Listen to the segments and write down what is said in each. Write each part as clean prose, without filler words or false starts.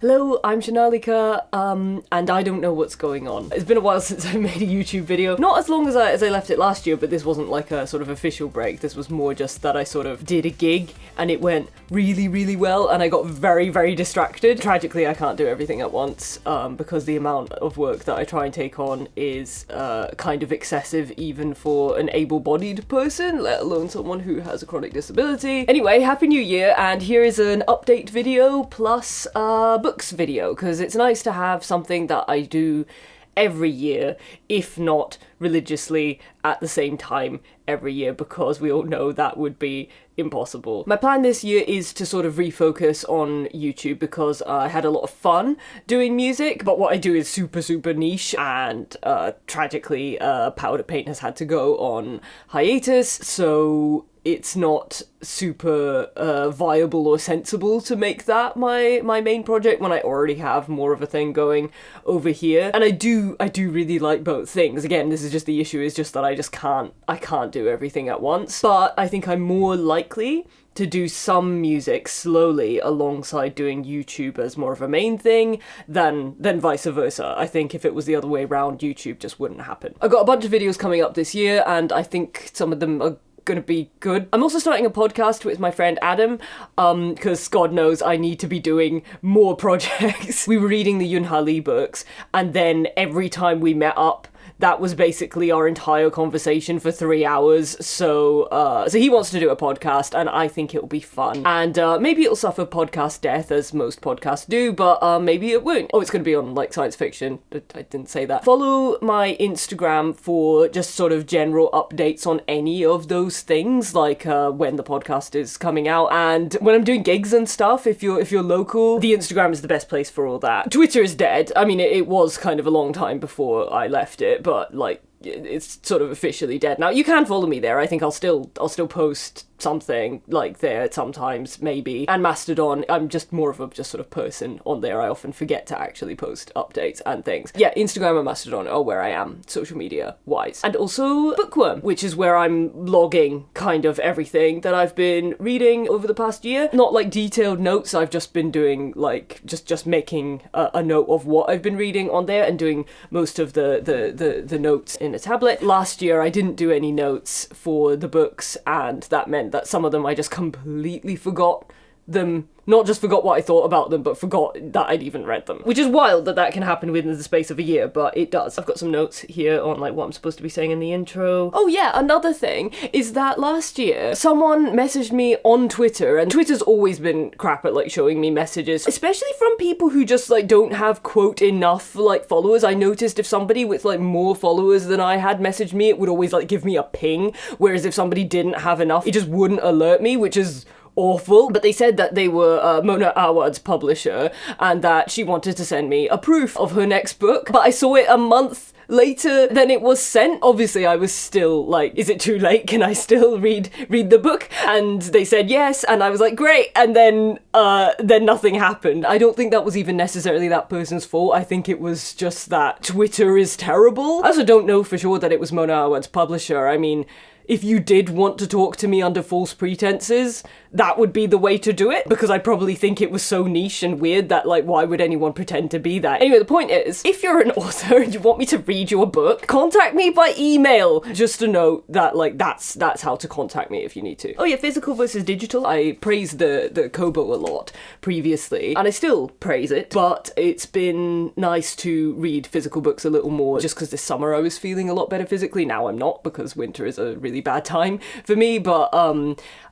Hello, I'm Shanalika, and I don't know what's going on. It's been a while since I made a YouTube video. Not as long as I left it last year, but this wasn't like a sort of official break. This was more just that I sort of did a gig and it went really, really well and I got very, very distracted. Tragically, I can't do everything at once because the amount of work that I try and take on is kind of excessive even for an able-bodied person, let alone someone who has a chronic disability. Anyway, Happy New Year, and here is an update video plus books video, because it's nice to have something that I do every year, if not religiously at the same time every year, because we all know that would be impossible. My plan this year is to sort of refocus on YouTube because I had a lot of fun doing music, but what I do is super, super niche, and tragically Powder Paint has had to go on hiatus, so it's not super viable or sensible to make that my main project when I already have more of a thing going over here. And I do really like both things. Again, this is just the issue, is just that I can't do everything at once. But I think I'm more likely to do some music slowly alongside doing YouTube as more of a main thing than vice versa. I think if it was the other way around, YouTube just wouldn't happen. I've got a bunch of videos coming up this year, and I think some of them are gonna be good. I'm also starting a podcast with my friend Adam, because God knows I need to be doing more projects. We were reading the Yoon Ha Lee books, and then every time we met up, that was basically our entire conversation for 3 hours, so he wants to do a podcast, and I think it'll be fun. And maybe it'll suffer podcast death, as most podcasts do, but maybe it won't. Oh, it's gonna be on, like, science fiction. I didn't say that. Follow my Instagram for just sort of general updates on any of those things, like when the podcast is coming out, and when I'm doing gigs and stuff. If you're local, the Instagram is the best place for all that. Twitter is dead. I mean, it was kind of a long time before I left it, but like, it's sort of officially dead now. You can follow me there. I think I'll still post something like there sometimes, maybe. And Mastodon, I'm just more of a just sort of person on there. I often forget to actually post updates and things. Yeah, Instagram and Mastodon are where I am social media wise. And also Bookworm, which is where I'm logging kind of everything that I've been reading over the past year. Not like detailed notes. I've just been doing like just making a note of what I've been reading on there and doing most of the notes in a tablet. Last year I didn't do any notes for the books, and that meant that some of them I just completely forgot them. Not just forgot what I thought about them, but forgot that I'd even read them. Which is wild that can happen within the space of a year, but it does. I've got some notes here on like what I'm supposed to be saying in the intro. Oh yeah, another thing is that last year someone messaged me on Twitter, and Twitter's always been crap at like showing me messages, especially from people who just like don't have quote enough like followers. I noticed if somebody with like more followers than I had messaged me, it would always like give me a ping, whereas if somebody didn't have enough, it just wouldn't alert me, which is awful. But they said that they were Mona Awad's publisher and that she wanted to send me a proof of her next book, but I saw it a month later than it was sent. Obviously I was still like, is it too late? Can I still read the book? And they said yes, and I was like, great. And then nothing happened. I don't think that was even necessarily that person's fault. I think it was just that Twitter is terrible. I also don't know for sure that it was Mona Awad's publisher. I mean, if you did want to talk to me under false pretenses, that would be the way to do it, because I probably think it was so niche and weird that, like, why would anyone pretend to be that? Anyway, the point is, if you're an author and you want me to read your book, contact me by email. Just to note that, like, that's how to contact me if you need to. Oh yeah, physical versus digital. I praised the Kobo a lot previously, and I still praise it, but it's been nice to read physical books a little more, just because this summer I was feeling a lot better physically. Now I'm not, because winter is a really bad time for me, but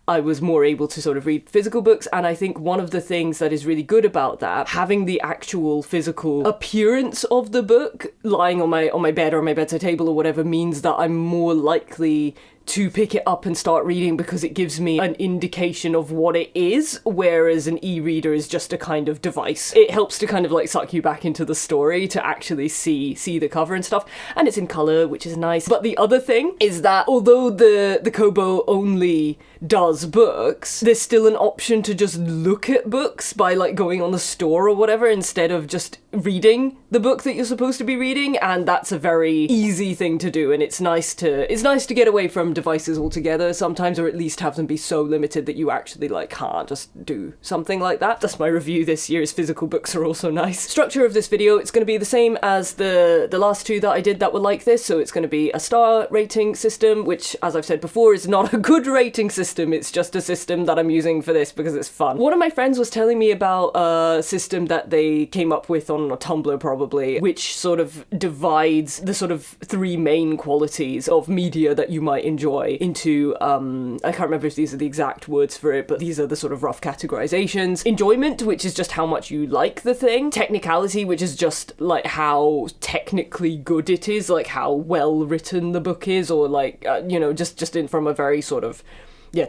I was more able to sort of read physical books, and I think one of the things that is really good about that, having the actual physical appearance of the book lying on my bed or my bedside table or whatever, means that I'm more likely to pick it up and start reading, because it gives me an indication of what it is, whereas an e-reader is just a kind of device. It helps to kind of like suck you back into the story to actually see the cover and stuff, and it's in colour, which is nice. But the other thing is that although the Kobo only does books, there's still an option to just look at books by like going on the store or whatever, instead of just reading the book that you're supposed to be reading, and that's a very easy thing to do, and it's nice to get away from devices altogether sometimes, or at least have them be so limited that you actually like can't just do something like that. That's my review this year, is physical books are also nice. Structure of this video, it's going to be the same as the last two that I did that were like this, so it's going to be a star rating system, which, as I've said before, is not a good rating system. It's just a system that I'm using for this because it's fun. One of my friends was telling me about a system that they came up with on Tumblr probably, which sort of divides the sort of three main qualities of media that you might enjoy into, I can't remember if these are the exact words for it, but these are the sort of rough categorizations. Enjoyment, which is just how much you like the thing. Technicality, which is just like how technically good it is, like how well written the book is, or like, you know, just in from a very sort of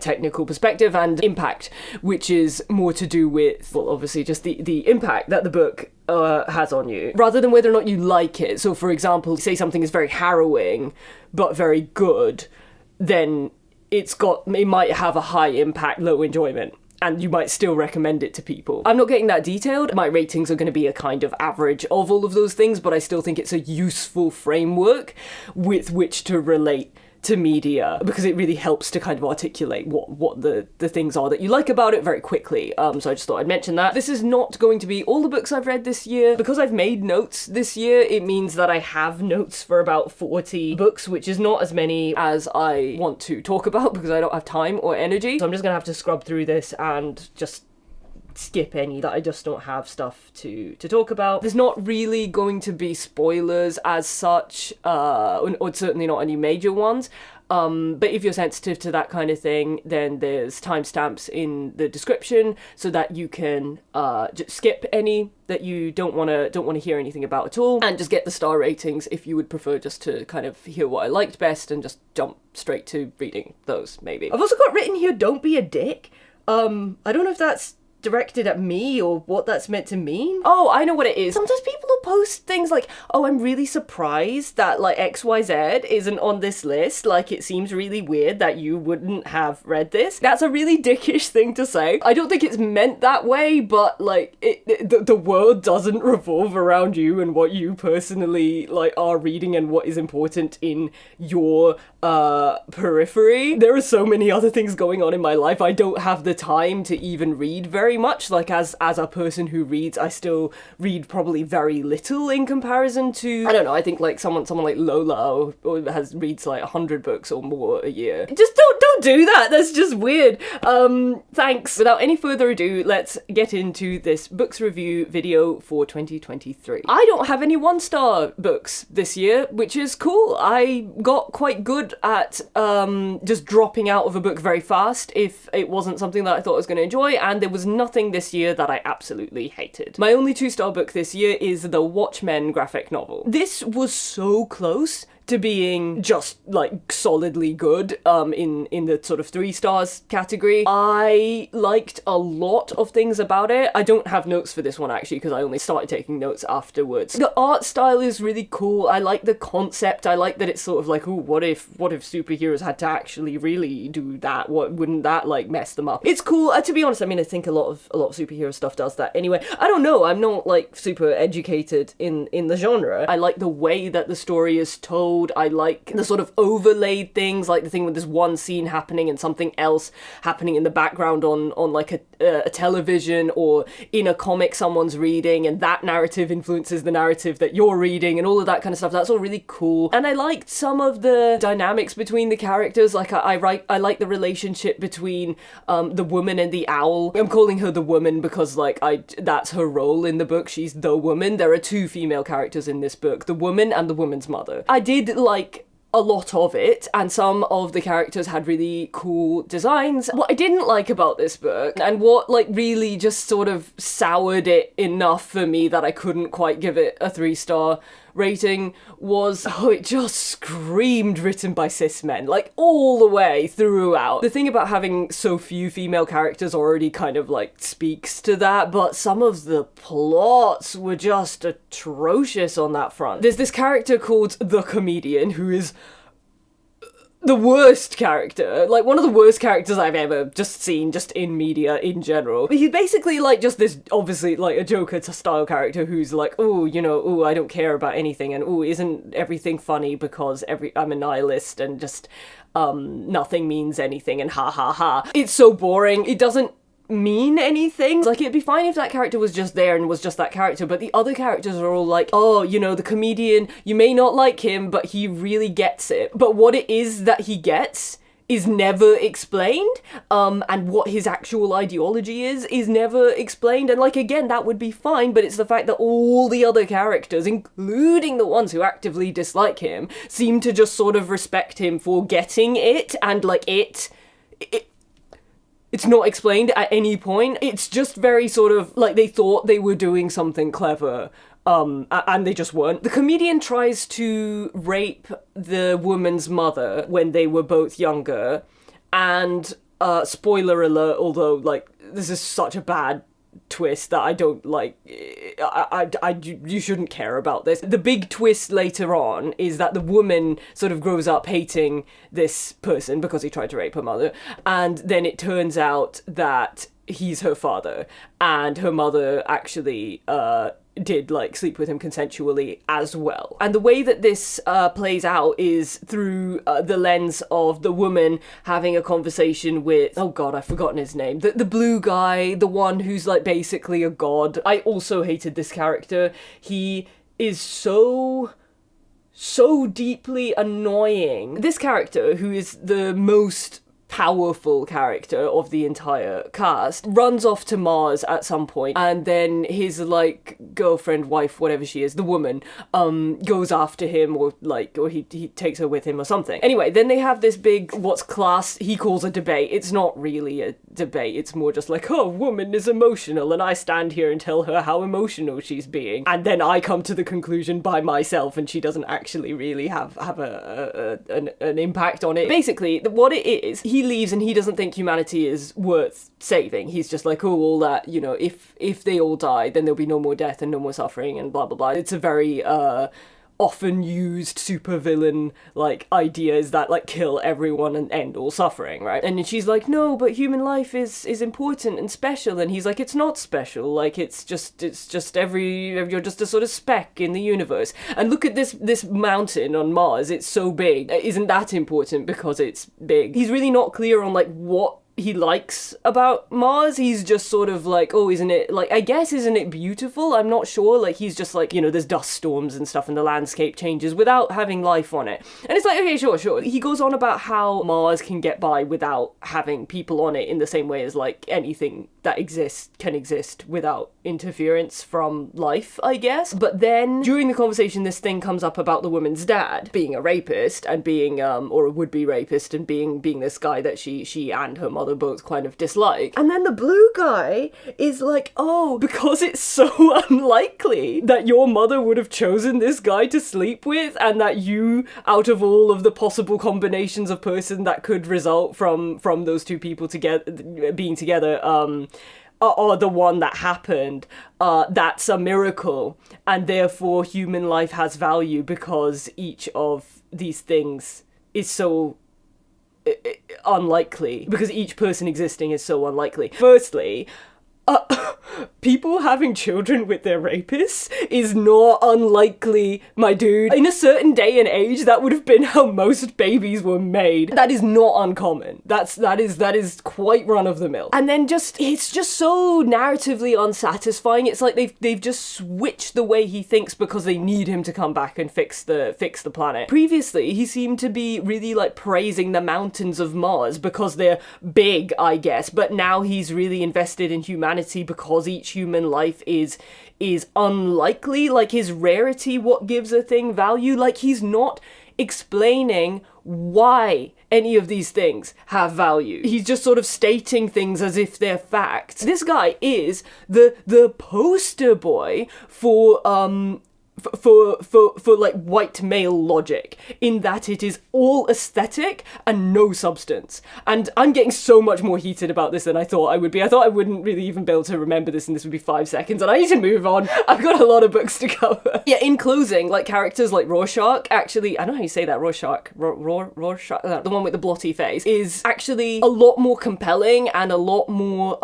technical perspective. And impact, which is more to do with, well, obviously just the impact that the book has on you, rather than whether or not you like it. So for example, say something is very harrowing but very good, then it might have a high impact, low enjoyment, and you might still recommend it to people. I'm not getting that detailed. My ratings are going to be a kind of average of all of those things, but I still think it's a useful framework with which to relate to media, because it really helps to kind of articulate what the things are that you like about it very quickly. So I just thought I'd mention that. This is not going to be all the books I've read this year. Because I've made notes this year, it means that I have notes for about 40 books, which is not as many as I want to talk about because I don't have time or energy. So I'm just gonna have to scrub through this and just skip any that I just don't have stuff to talk about. There's not really going to be spoilers as such, or certainly not any major ones. But if you're sensitive to that kind of thing, then there's timestamps in the description so that you can just skip any that you don't want to hear anything about at all, and just get the star ratings if you would prefer just to kind of hear what I liked best and just jump straight to reading those, maybe. I've also got written here, don't be a dick. I don't know if that's directed at me or what that's meant to mean. Oh, I know what it is. Sometimes people will post things like, oh, I'm really surprised that like XYZ isn't on this list. Like, it seems really weird that you wouldn't have read this. That's a really dickish thing to say. I don't think it's meant that way, but like the world doesn't revolve around you and what you personally like are reading and what is important in your periphery. There are so many other things going on in my life. I don't have the time to even read very much. Like, as a person who reads, I still read probably very little in comparison to, I don't know, I think like someone like Lola or reads like 100 books or more a year. Just don't do that. That's just weird. Thanks. Without any further ado, let's get into this books review video for 2023. I don't have any 1-star books this year, which is cool. I got quite good at just dropping out of a book very fast if it wasn't something that I thought I was going to enjoy, and there was nothing this year that I absolutely hated. My only 2-star book this year is the Watchmen graphic novel. This was so close to being just like solidly good in the sort of 3 stars category. I liked a lot of things about it. I don't have notes for this one actually because I only started taking notes afterwards. The art style is really cool. I like the concept. I like that it's sort of like, ooh, what if superheroes had to actually really do that? What wouldn't that like mess them up? It's cool. To be honest, I mean, I think a lot of superhero stuff does that anyway. I don't know. I'm not like super educated in the genre. I like the way that the story is told. I like the sort of overlaid things, like the thing with this one scene happening and something else happening in the background on like a television or in a comic someone's reading, and that narrative influences the narrative that you're reading and all of that kind of stuff. That's all really cool. And I liked some of the dynamics between the characters. Like I like the relationship between the woman and the owl. I'm calling her the woman because like that's her role in the book. She's the woman. There are 2 female characters in this book, the woman and the woman's mother. I did like a lot of it, and some of the characters had really cool designs. What I didn't like about this book, and what like really just sort of soured it enough for me that I couldn't quite give it a 3-star rating, was it just screamed written by cis men, like all the way throughout. The thing about having so few female characters already kind of like speaks to that, but some of the plots were just atrocious on that front. There's this character called the Comedian who is the worst character, like one of the worst characters I've ever just seen just in media in general. He's basically like just this, obviously like a Joker style character who's like, oh, you know, oh, I don't care about anything, and oh, isn't everything funny because I'm a nihilist and just nothing means anything and ha ha ha. It's so boring. It doesn't mean anything. Like, it'd be fine if that character was just there and was just that character, but the other characters are all like, oh, you know, the comedian, you may not like him, but he really gets it. But what it is that he gets is never explained, and what his actual ideology is never explained, and like, again, that would be fine, but it's the fact that all the other characters, including the ones who actively dislike him, seem to just sort of respect him for getting it, and like, it's not explained at any point. It's just very sort of like they thought they were doing something clever, and they just weren't. The comedian tries to rape the woman's mother when they were both younger, and spoiler alert, although like this is such a bad twist that I don't like, you shouldn't care about this. The big twist later on is that the woman sort of grows up hating this person because he tried to rape her mother, and then it turns out that he's her father, and her mother actually did like sleep with him consensually as well. And the way that this plays out is through the lens of the woman having a conversation with, oh god, I've forgotten his name, the blue guy, the one who's like basically a god. I also hated this character. He is so deeply annoying. This character, who is the most powerful character of the entire cast, runs off to Mars at some point, and then his like girlfriend, wife, whatever she is, the woman, goes after him, or he takes her with him or something. Anyway, then they have this big, what's classed, he calls a debate. It's not really a debate, it's more just like, oh, woman is emotional, and I stand here and tell her how emotional she's being, and then I come to the conclusion by myself, and she doesn't actually really have an impact on it. Basically, what it is, he leaves and he doesn't think humanity is worth saving. He's just like, oh, all that, you know, if they all die, then there'll be no more death and no more suffering and blah blah blah. It's a very often used supervillain like idea, is that like kill everyone and end all suffering, right? And she's like, no, but human life is important and special, and he's like, it's not special, like it's just you're just a sort of speck in the universe, and look at this mountain on Mars, it's so big, isn't that important because it's big? He's really not clear on like what he likes about Mars. He's just sort of like, oh, isn't it, like, I guess, isn't it beautiful? I'm not sure. Like, he's just like, you know, there's dust storms and stuff and the landscape changes without having life on it. And it's like, okay, sure. He goes on about how Mars can get by without having people on it in the same way as, like, anything that exists can exist without interference from life, I guess. But then, during the conversation, this thing comes up about the woman's dad being a rapist and being, or a would-be rapist, and being this guy that she and her mother both kind of dislike. And then the blue guy is like, oh, because it's so unlikely that your mother would have chosen this guy to sleep with, and that you, out of all of the possible combinations of person that could result from those two people together being together, are the one that happened, that's a miracle, and therefore human life has value because each of these things is so unlikely, because each person existing is so unlikely. Firstly, people having children with their rapists is not unlikely, my dude. In a certain day and age, that would have been how most babies were made. That is not uncommon. That is quite run of the mill. And then it's just so narratively unsatisfying. It's like they've just switched the way he thinks because they need him to come back and fix the planet. Previously, he seemed to be really like praising the mountains of Mars because they're big, I guess, but now he's really invested in humanity because each human life is unlikely, like his rarity what gives a thing value. Like, he's not explaining why any of these things have value. He's just sort of stating things as if they're facts. This guy is the poster boy for for like white male logic, in that it is all aesthetic and no substance. And I'm getting so much more heated about this than I thought I would be. I thought I wouldn't really even be able to remember this and this would be 5 seconds, and I need to move on. I've got a lot of books to cover. Yeah, in closing, like characters like Rorschach, actually, I don't know how you say that, Rorschach, Rorschach, the one with the blotty face, is actually a lot more compelling and a lot more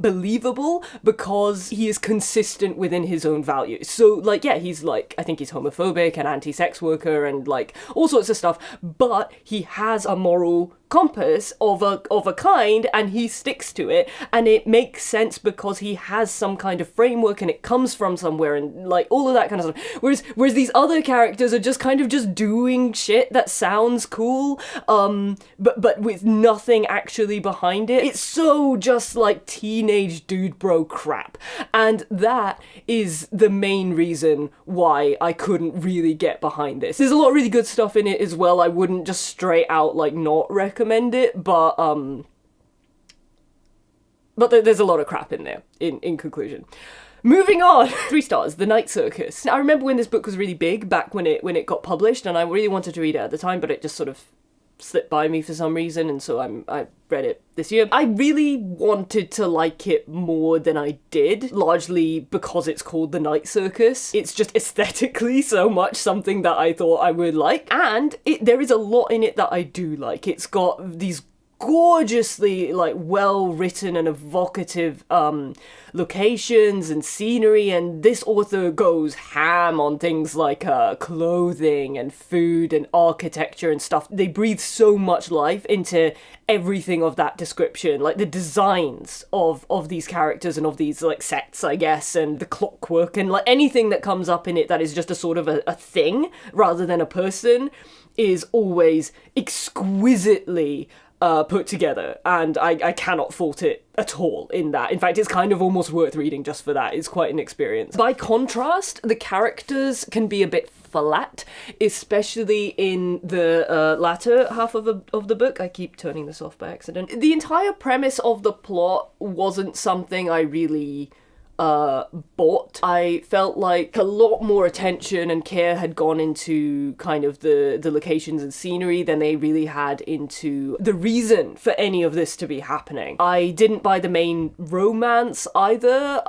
believable because he is consistent within his own values. So like, yeah, he's like, I think he's homophobic and anti-sex worker and like all sorts of stuff, but he has a moral compass of a kind, and he sticks to it, and it makes sense because he has some kind of framework and it comes from somewhere, and like all of that kind of stuff. Whereas these other characters are just kind of just doing shit that sounds cool, but with nothing actually behind it. It's so just like teenage dude bro crap, and that is the main reason why I couldn't really get behind this. There's a lot of really good stuff in it as well. I wouldn't just straight out like not recommend it, but there's a lot of crap in there, in conclusion. Moving on, 3 stars, The Night Circus. I remember when this book was really big, back when it got published, and I really wanted to read it at the time, but it just sort of slipped by me for some reason, and so I read it this year. I really wanted to like it more than I did, largely because it's called The Night Circus. It's just aesthetically so much something that I thought I would like, and there is a lot in it that I do like. It's got these gorgeously like well written and evocative locations and scenery, and this author goes ham on things like clothing and food and architecture and stuff. They breathe so much life into everything of that description, like the designs of these characters and of these like sets, I guess, and the clockwork and like anything that comes up in it that is just a sort of a thing rather than a person is always exquisitely put together, and I cannot fault it at all in that. In fact, it's kind of almost worth reading just for that. It's quite an experience. By contrast, the characters can be a bit flat, especially in the latter half of the book. I keep turning this off by accident. The entire premise of the plot wasn't something I really bought. I felt like a lot more attention and care had gone into kind of the locations and scenery than they really had into the reason for any of this to be happening. I didn't buy the main romance either.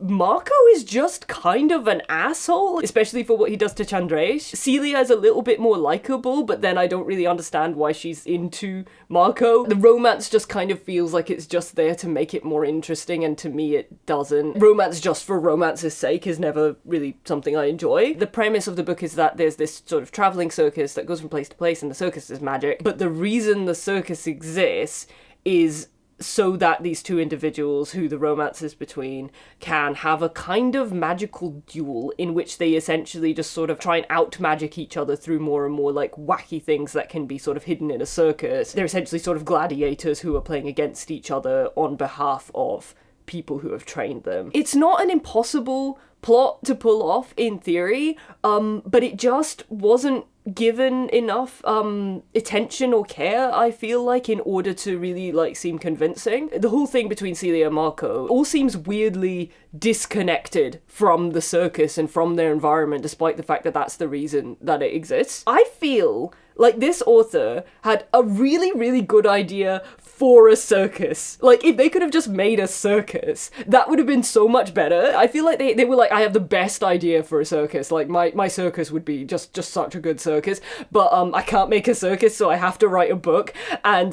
Marco is just kind of an asshole, especially for what he does to Chandresh. Celia is a little bit more likable, but then I don't really understand why she's into Marco. The romance just kind of feels like it's just there to make it more interesting, and to me it doesn't. Romance just for romance's sake is never really something I enjoy. The premise of the book is that there's this sort of traveling circus that goes from place to place, and the circus is magic, but the reason the circus exists is so that these two individuals who the romance is between can have a kind of magical duel in which they essentially just sort of try and out-magic each other through more and more like wacky things that can be sort of hidden in a circus. They're essentially sort of gladiators who are playing against each other on behalf of people who have trained them. It's not an impossible plot to pull off in theory, but it just wasn't given enough attention or care, I feel like, in order to really like seem convincing. The whole thing between Celia and Marco all seems weirdly disconnected from the circus and from their environment, despite the fact that that's the reason that it exists. I feel like this author had a really, really good idea for a circus. Like, if they could have just made a circus, that would have been so much better. I feel like they were like, I have the best idea for a circus. Like, my circus would be just such a good circus, but I can't make a circus, so I have to write a book, and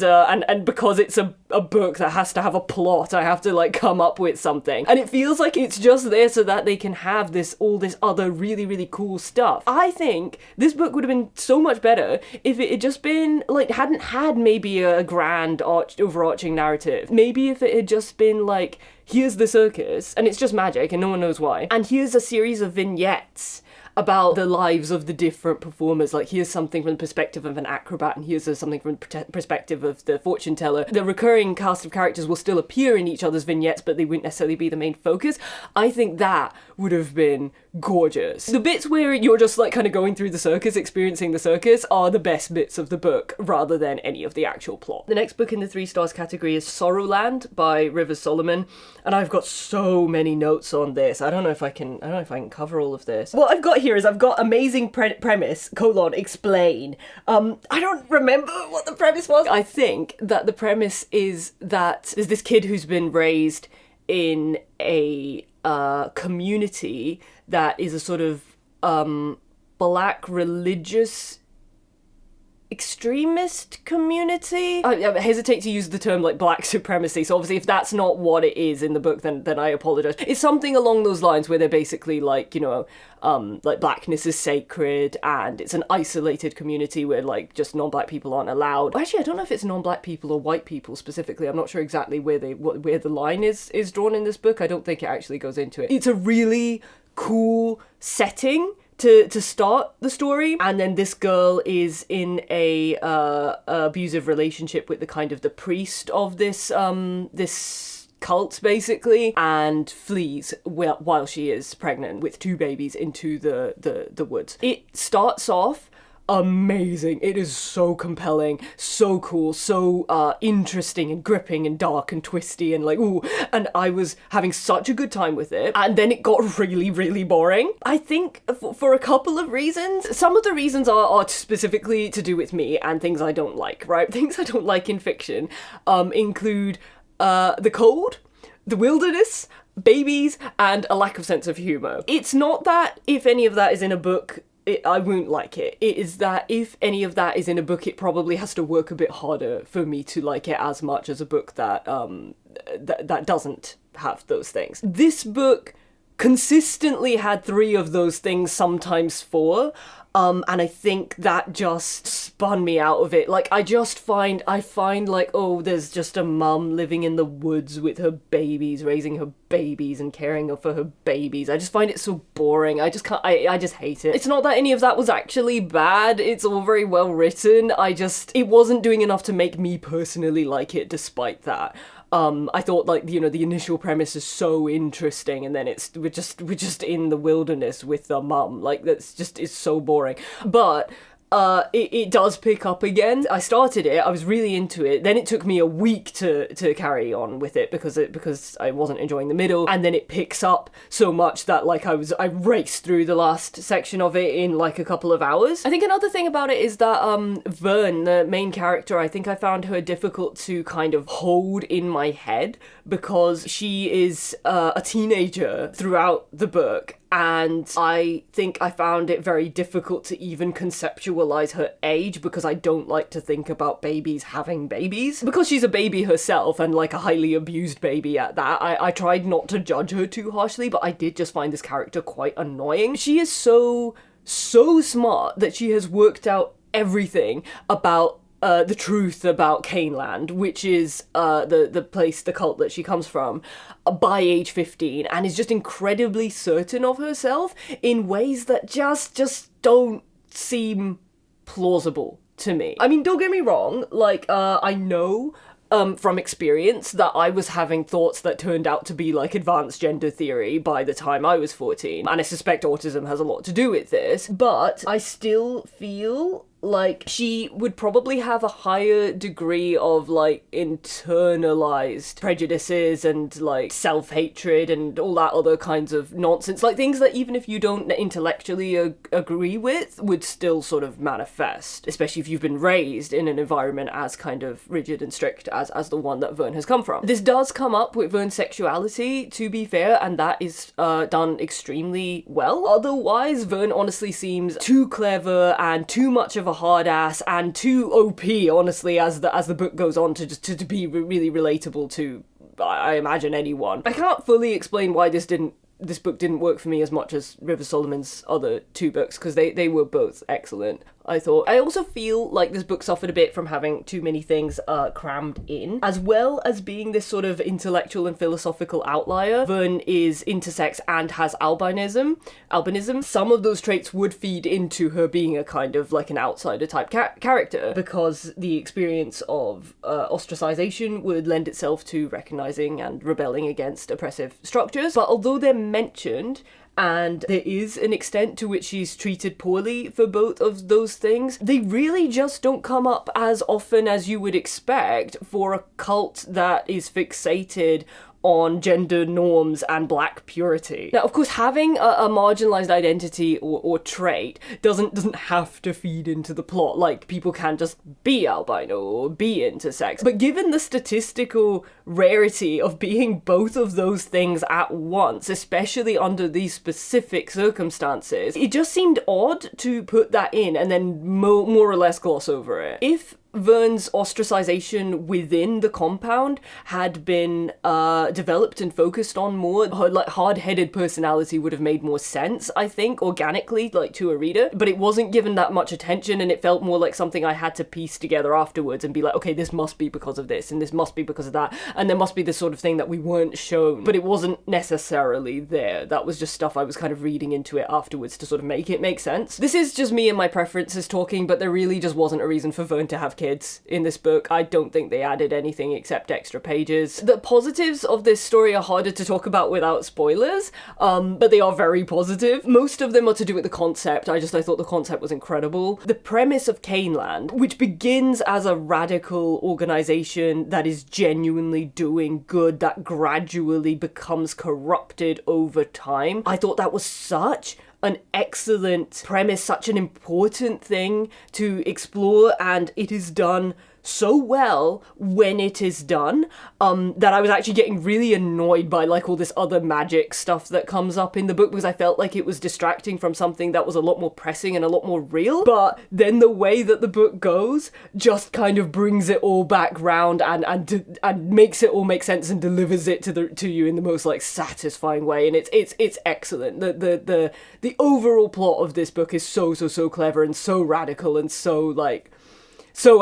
because it's a book that has to have a plot, I have to like come up with something. And it feels like it's just there so that they can have all this other really, really cool stuff. I think this book would have been so much better if it had just been like, hadn't had maybe a grand overarching narrative. Maybe if it had just been like, here's the circus and it's just magic and no one knows why, and here's a series of vignettes about the lives of the different performers. Like, here's something from the perspective of an acrobat, and here's something from the perspective of the fortune teller. The recurring cast of characters will still appear in each other's vignettes, but they wouldn't necessarily be the main focus. I think that would have been gorgeous. The bits where you're just like kind of going through the circus, experiencing the circus, are the best bits of the book rather than any of the actual plot. The next book in the 3 stars category is Sorrowland by Rivers Soloman, and I've got so many notes on this. I don't know if I can cover all of this. What I've got here is I've got amazing premise, explain. I don't remember what the premise was. I think that the premise is that there's this kid who's been raised in a community that is a sort of black religious extremist community. I hesitate to use the term like black supremacy, so obviously if that's not what it is in the book, then I apologize. It's something along those lines where they're basically like, you know, like blackness is sacred, and it's an isolated community where like just non-black people aren't allowed. Actually, I don't know if it's non-black people or white people specifically. I'm not sure exactly where the line is drawn in this book. I don't think it actually goes into it. It's a really cool setting to start the story, and then this girl is in a abusive relationship with the kind of the priest of this this cult basically, and flees while she is pregnant with 2 babies into the woods. It starts off amazing. It is so compelling, so cool, so interesting and gripping and dark and twisty and like, ooh, and I was having such a good time with it. And then it got really, really boring. I think for a couple of reasons. Some of the reasons are specifically to do with me and things I don't like, right? Things I don't like in fiction include the cold, the wilderness, babies, and a lack of sense of humour. It's not that if any of that is in a book, I won't like it. It is that if any of that is in a book, it probably has to work a bit harder for me to like it as much as a book that that doesn't have those things. This book consistently had 3 of those things, sometimes 4. And I think that just spun me out of it. Like, I find like, oh, there's just a mum living in the woods with her babies, raising her babies and caring for her babies. I just find it so boring. I just hate it. It's not that any of that was actually bad. It's all very well written. It wasn't doing enough to make me personally like it despite that. I thought, like, you know, the initial premise is so interesting, and then we're just in the wilderness with the mum. Like, it's so boring. But it does pick up again. I started it, I was really into it, then it took me a week to carry on with it because I wasn't enjoying the middle, and then it picks up so much that like I raced through the last section of it in like a couple of hours. I think another thing about it is that Vern, the main character, I think I found her difficult to kind of hold in my head because she is a teenager throughout the book, and I think I found it very difficult to even conceptualize her age because I don't like to think about babies having babies. Because she's a baby herself, and like a highly abused baby at that, I tried not to judge her too harshly, but I did just find this character quite annoying. She is so smart that she has worked out everything about the truth about Caneland, which is the place, the cult that she comes from, by age 15, and is just incredibly certain of herself in ways that just don't seem plausible to me. I mean, don't get me wrong, like, I know from experience that I was having thoughts that turned out to be like advanced gender theory by the time I was 14, and I suspect autism has a lot to do with this, but I still feel like she would probably have a higher degree of like internalized prejudices and like self-hatred and all that other kinds of nonsense, like things that even if you don't intellectually agree with would still sort of manifest, especially if you've been raised in an environment as kind of rigid and strict as the one that Vern has come from. This does come up with Vern's sexuality, to be fair, and that is done extremely well. Otherwise, Vern honestly seems too clever and too much of a hard ass and too OP, honestly, as the book goes on to be really relatable to, I imagine, anyone. I can't fully explain why this book didn't work for me as much as River Solomon's other 2 books, because they were both excellent. I thought. I also feel like this book suffered a bit from having too many things crammed in, as well as being this sort of intellectual and philosophical outlier. Vern is intersex and has albinism. Some of those traits would feed into her being a kind of like an outsider type character, because the experience of ostracization would lend itself to recognizing and rebelling against oppressive structures. But although they're mentioned, and there is an extent to which she's treated poorly for both of those things, they really just don't come up as often as you would expect for a cult that is fixated on gender norms and black purity. Now, of course, having a marginalized identity or trait doesn't have to feed into the plot. Like, people can just be albino or be intersex. But given the statistical rarity of being both of those things at once, especially under these specific circumstances, it just seemed odd to put that in and then more or less gloss over it. If Vern's ostracization within the compound had been developed and focused on more, her like hard-headed personality would have made more sense, I think, organically, like to a reader. But it wasn't given that much attention, and it felt more like something I had to piece together afterwards and be like, okay, this must be because of this, and this must be because of that, and there must be this sort of thing that we weren't shown. But it wasn't necessarily there. That was just stuff I was kind of reading into it afterwards to sort of make it make sense. This is just me and my preferences talking, but there really just wasn't a reason for Vern to have kids in this book. I don't think they added anything except extra pages. The positives of this story are harder to talk about without spoilers, but they are very positive. Most of them are to do with the concept. I thought the concept was incredible. The premise of Caneland, which begins as a radical organization that is genuinely doing good, that gradually becomes corrupted over time. I thought that was such an excellent premise, such an important thing to explore, and it is done so well when it is done, that I was actually getting really annoyed by like all this other magic stuff that comes up in the book, because I felt like it was distracting from something that was a lot more pressing and a lot more real. But then the way that the book goes just kind of brings it all back round and makes it all make sense and delivers it to you in the most like satisfying way, and it's excellent. The overall plot of this book is so clever and so radical and so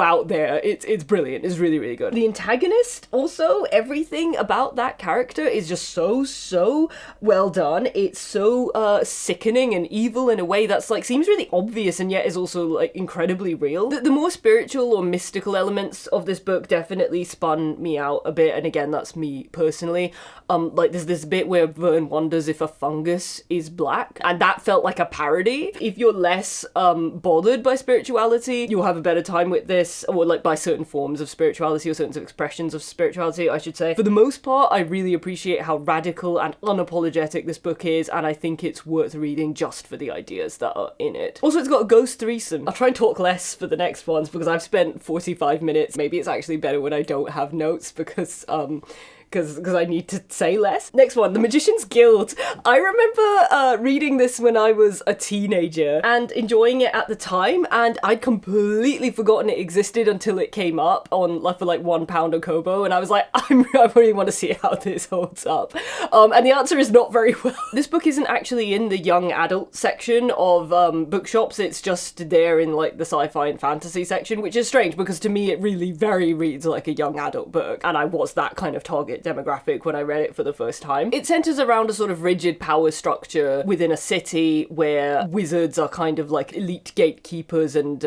out there. It's brilliant. It's really, really good. The antagonist, also, everything about that character is just so well done. It's so sickening and evil in a way that's like seems really obvious and yet is also like incredibly real. The more spiritual or mystical elements of this book definitely spun me out a bit, and again, that's me personally. Like there's this bit where Vern wonders if a fungus is black, and that felt like a parody. If you're less bothered by spirituality, you'll have a better time with this, or like by certain forms of spirituality or certain expressions of spirituality, I should say. For the most part, I really appreciate how radical and unapologetic this book is, and I think it's worth reading just for the ideas that are in it. Also, it's got a ghost threesome. I'll try and talk less for the next ones because I've spent 45 minutes. Maybe it's actually better when I don't have notes because I need to say less. Next one, The Magician's Guild. I remember reading this when I was a teenager and enjoying it at the time, and I'd completely forgotten it existed until it came up on for like £1 on Kobo, and I was like, I really want to see how this holds up. And the answer is not very well. This book isn't actually in the young adult section of bookshops, it's just there in like the sci-fi and fantasy section, which is strange because to me it really very reads like a young adult book, and I was that kind of target demographic when I read it for the first time. It centers around a sort of rigid power structure within a city where wizards are kind of like elite gatekeepers and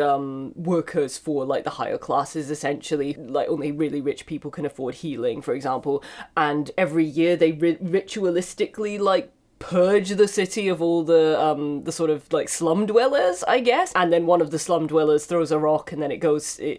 workers for like the higher classes, essentially. Like only really rich people can afford healing, for example, and every year they ritualistically like purge the city of all the sort of like slum dwellers, I guess, and then one of the slum dwellers throws a rock and then it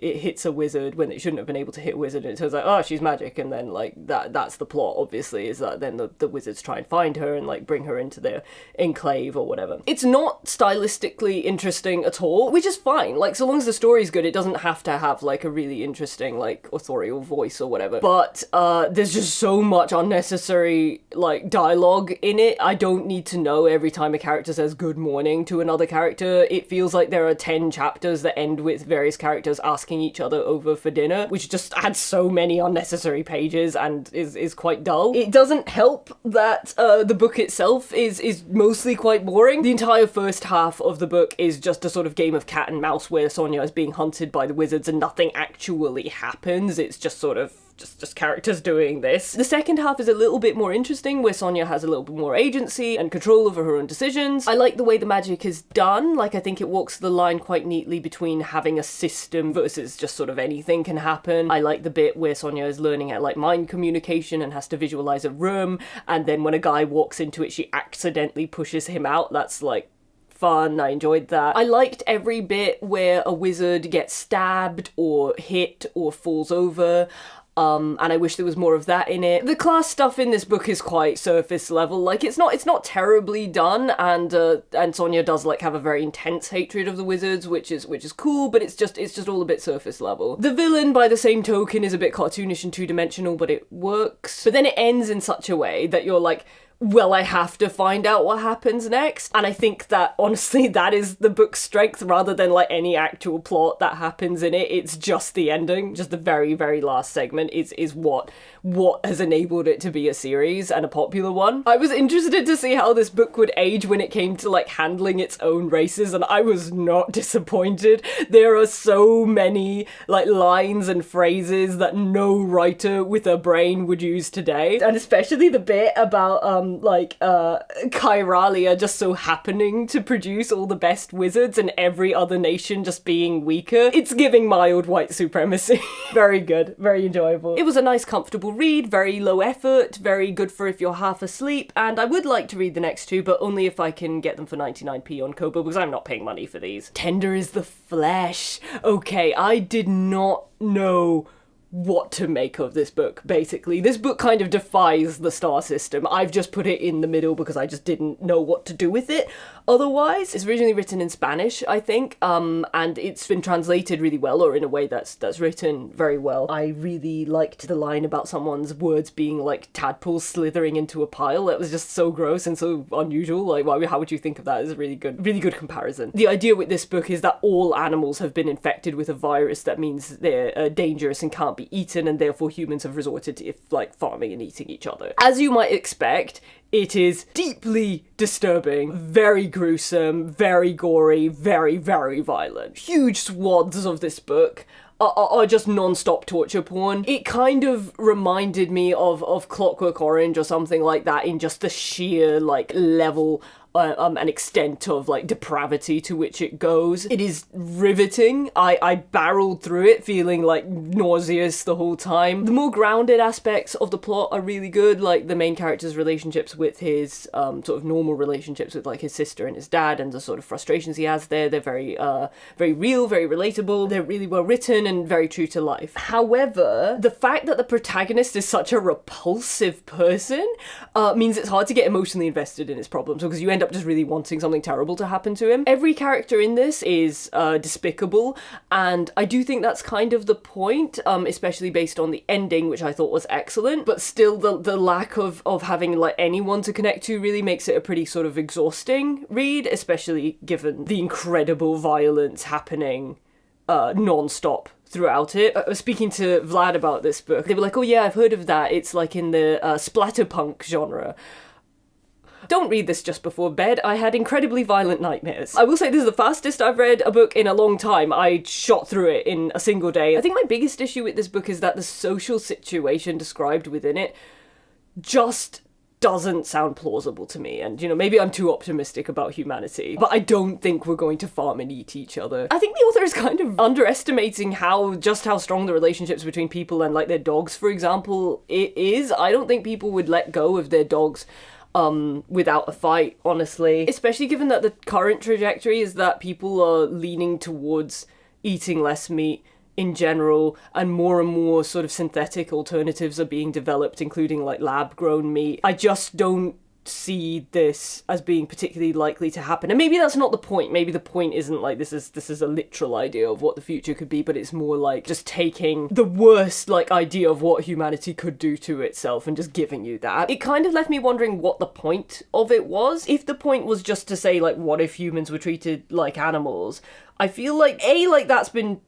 hits a wizard when it shouldn't have been able to hit a wizard, and it turns out, oh, she's magic, and then like that's the plot, obviously, is that then the wizards try and find her and like bring her into their enclave or whatever. It's not stylistically interesting at all, which is fine. Like, so long as the story's good, it doesn't have to have like a really interesting like authorial voice or whatever, but there's just so much unnecessary like dialogue in it. I don't need to know every time a character says good morning to another character. It feels like there are 10 chapters that end with various characters asking each other over for dinner, which just adds so many unnecessary pages and is quite dull. It doesn't help that the book itself is mostly quite boring. The entire first half of the book is just a sort of game of cat and mouse where Sonia is being hunted by the wizards and nothing actually happens. It's just sort of just characters doing this. The second half is a little bit more interesting, where Sonia has a little bit more agency and control over her own decisions. I like the way the magic is done. Like, I think it walks the line quite neatly between having a system versus just sort of anything can happen. I like the bit where Sonia is learning at like mind communication and has to visualize a room, and then when a guy walks into it, she accidentally pushes him out. That's like fun. I enjoyed that. I liked every bit where a wizard gets stabbed or hit or falls over. And I wish there was more of that in it. The class stuff in this book is quite surface level. Like, it's not terribly done, and Sonia does like have a very intense hatred of the wizards, which is cool, but it's just all a bit surface level. The villain, by the same token, is a bit cartoonish and two-dimensional, but it works. But then it ends in such a way that you're like, well, I have to find out what happens next. And I think that, honestly, that is the book's strength rather than, like, any actual plot that happens in it. It's just the ending. Just the very, very last segment is what has enabled it to be a series and a popular one. I was interested to see how this book would age when it came to, like, handling its own races, and I was not disappointed. There are so many, like, lines and phrases that no writer with a brain would use today. And especially the bit about, Kyralia just so happening to produce all the best wizards and every other nation just being weaker. It's giving mild white supremacy. Very good, very enjoyable. It was a nice, comfortable read, very low effort, very good for if you're half asleep, and I would like to read the next two, but only if I can get them for 99p on Kobo, because I'm not paying money for these. Tender is the flesh. Okay, I did not know what to make of this book, basically. This book kind of defies the star system. I've just put it in the middle because I just didn't know what to do with it. Otherwise, it's originally written in Spanish, I think, and it's been translated really well, or in a way that's written very well. I really liked the line about someone's words being like tadpoles slithering into a pile. That was just so gross and so unusual. Like, how would you think of that? It's a really good comparison. The idea with this book is that all animals have been infected with a virus that means they're dangerous and can't be eaten, and therefore humans have resorted to like farming and eating each other. As you might expect, it is deeply disturbing, very gruesome, very gory, very, very violent. Huge swaths of this book are just non-stop torture porn. It kind of reminded me of Clockwork Orange or something like that, in just the sheer like level and extent of like depravity to which it goes. It is riveting. I barreled through it feeling like nauseous the whole time. The more grounded aspects of the plot are really good, like the main character's relationships with his sort of normal relationships with like his sister and his dad, and the sort of frustrations he has there. They're very real, very relatable. They're really well written and very true to life. However, the fact that the protagonist is such a repulsive person means it's hard to get emotionally invested in his problems, because you end up just really wanting something terrible to happen to him. Every character in this is despicable, and I do think that's kind of the point, especially based on the ending, which I thought was excellent, but still the lack of having like anyone to connect to really makes it a pretty sort of exhausting read, especially given the incredible violence happening non-stop throughout it. I was speaking to Vlad about this book. They were like, oh yeah, I've heard of that. It's like in the splatterpunk genre. Don't read this just before bed. I had incredibly violent nightmares. I will say this is the fastest I've read a book in a long time. I shot through it in a single day. I think my biggest issue with this book is that the social situation described within it just doesn't sound plausible to me. And, you know, maybe I'm too optimistic about humanity, but I don't think we're going to farm and eat each other. I think the author is kind of underestimating how strong the relationships between people and, like, their dogs, for example, it is. I don't think people would let go of their dogs without a fight, honestly. Especially given that the current trajectory is that people are leaning towards eating less meat in general, and more sort of synthetic alternatives are being developed, including like lab-grown meat. I just don't see this as being particularly likely to happen. And maybe that's not the point. Maybe the point isn't like this is a literal idea of what the future could be, but it's more like just taking the worst like idea of what humanity could do to itself and just giving you that. It kind of left me wondering what the point of it was. If the point was just to say like, what if humans were treated like animals? I feel like like that's been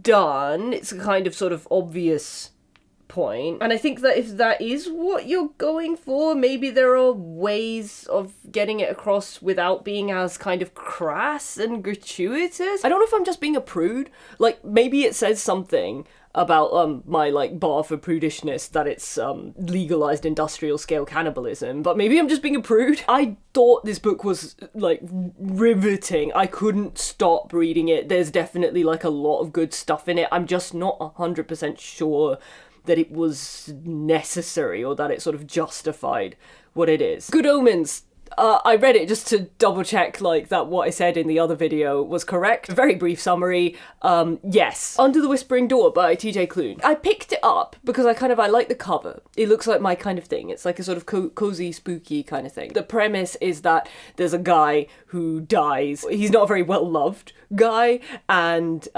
done. It's a kind of sort of obvious point. And I think that if that is what you're going for, maybe there are ways of getting it across without being as kind of crass and gratuitous. I don't know if I'm just being a prude. Like, maybe it says something about my like bar for prudishness that it's legalized industrial scale cannibalism, but maybe I'm just being a prude. I thought this book was like riveting. I couldn't stop reading it. There's definitely like a lot of good stuff in it. I'm just not 100% sure that it was necessary or that it sort of justified what it is. Good Omens. I read it just to double check like that what I said in the other video was correct. Very brief summary. Yes. Under the Whispering Door by TJ Klune. I picked it up because I like the cover. It looks like my kind of thing. It's like a sort of cozy, spooky kind of thing. The premise is that there's a guy who dies. He's not a very well loved guy, and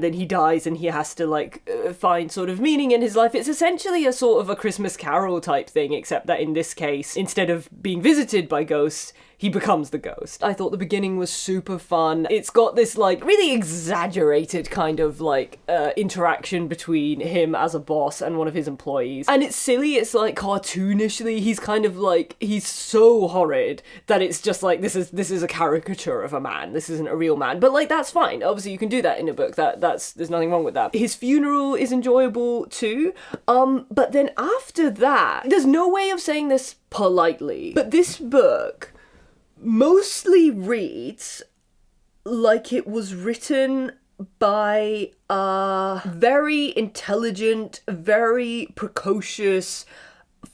then he dies and he has to like find sort of meaning in his life. It's essentially a sort of a Christmas Carol type thing, except that in this case, instead of being visited by ghosts, he becomes the ghost. I thought the beginning was super fun. It's got this like really exaggerated kind of like interaction between him as a boss and one of his employees. And it's silly, it's like cartoonishly, he's kind of like, he's so horrid that it's just like, this is a caricature of a man. This isn't a real man. But like, that's fine. Obviously you can do that in a book. There's nothing wrong with that. His funeral is enjoyable too. But then after that, there's no way of saying this politely, but this book mostly reads like it was written by a very intelligent, very precocious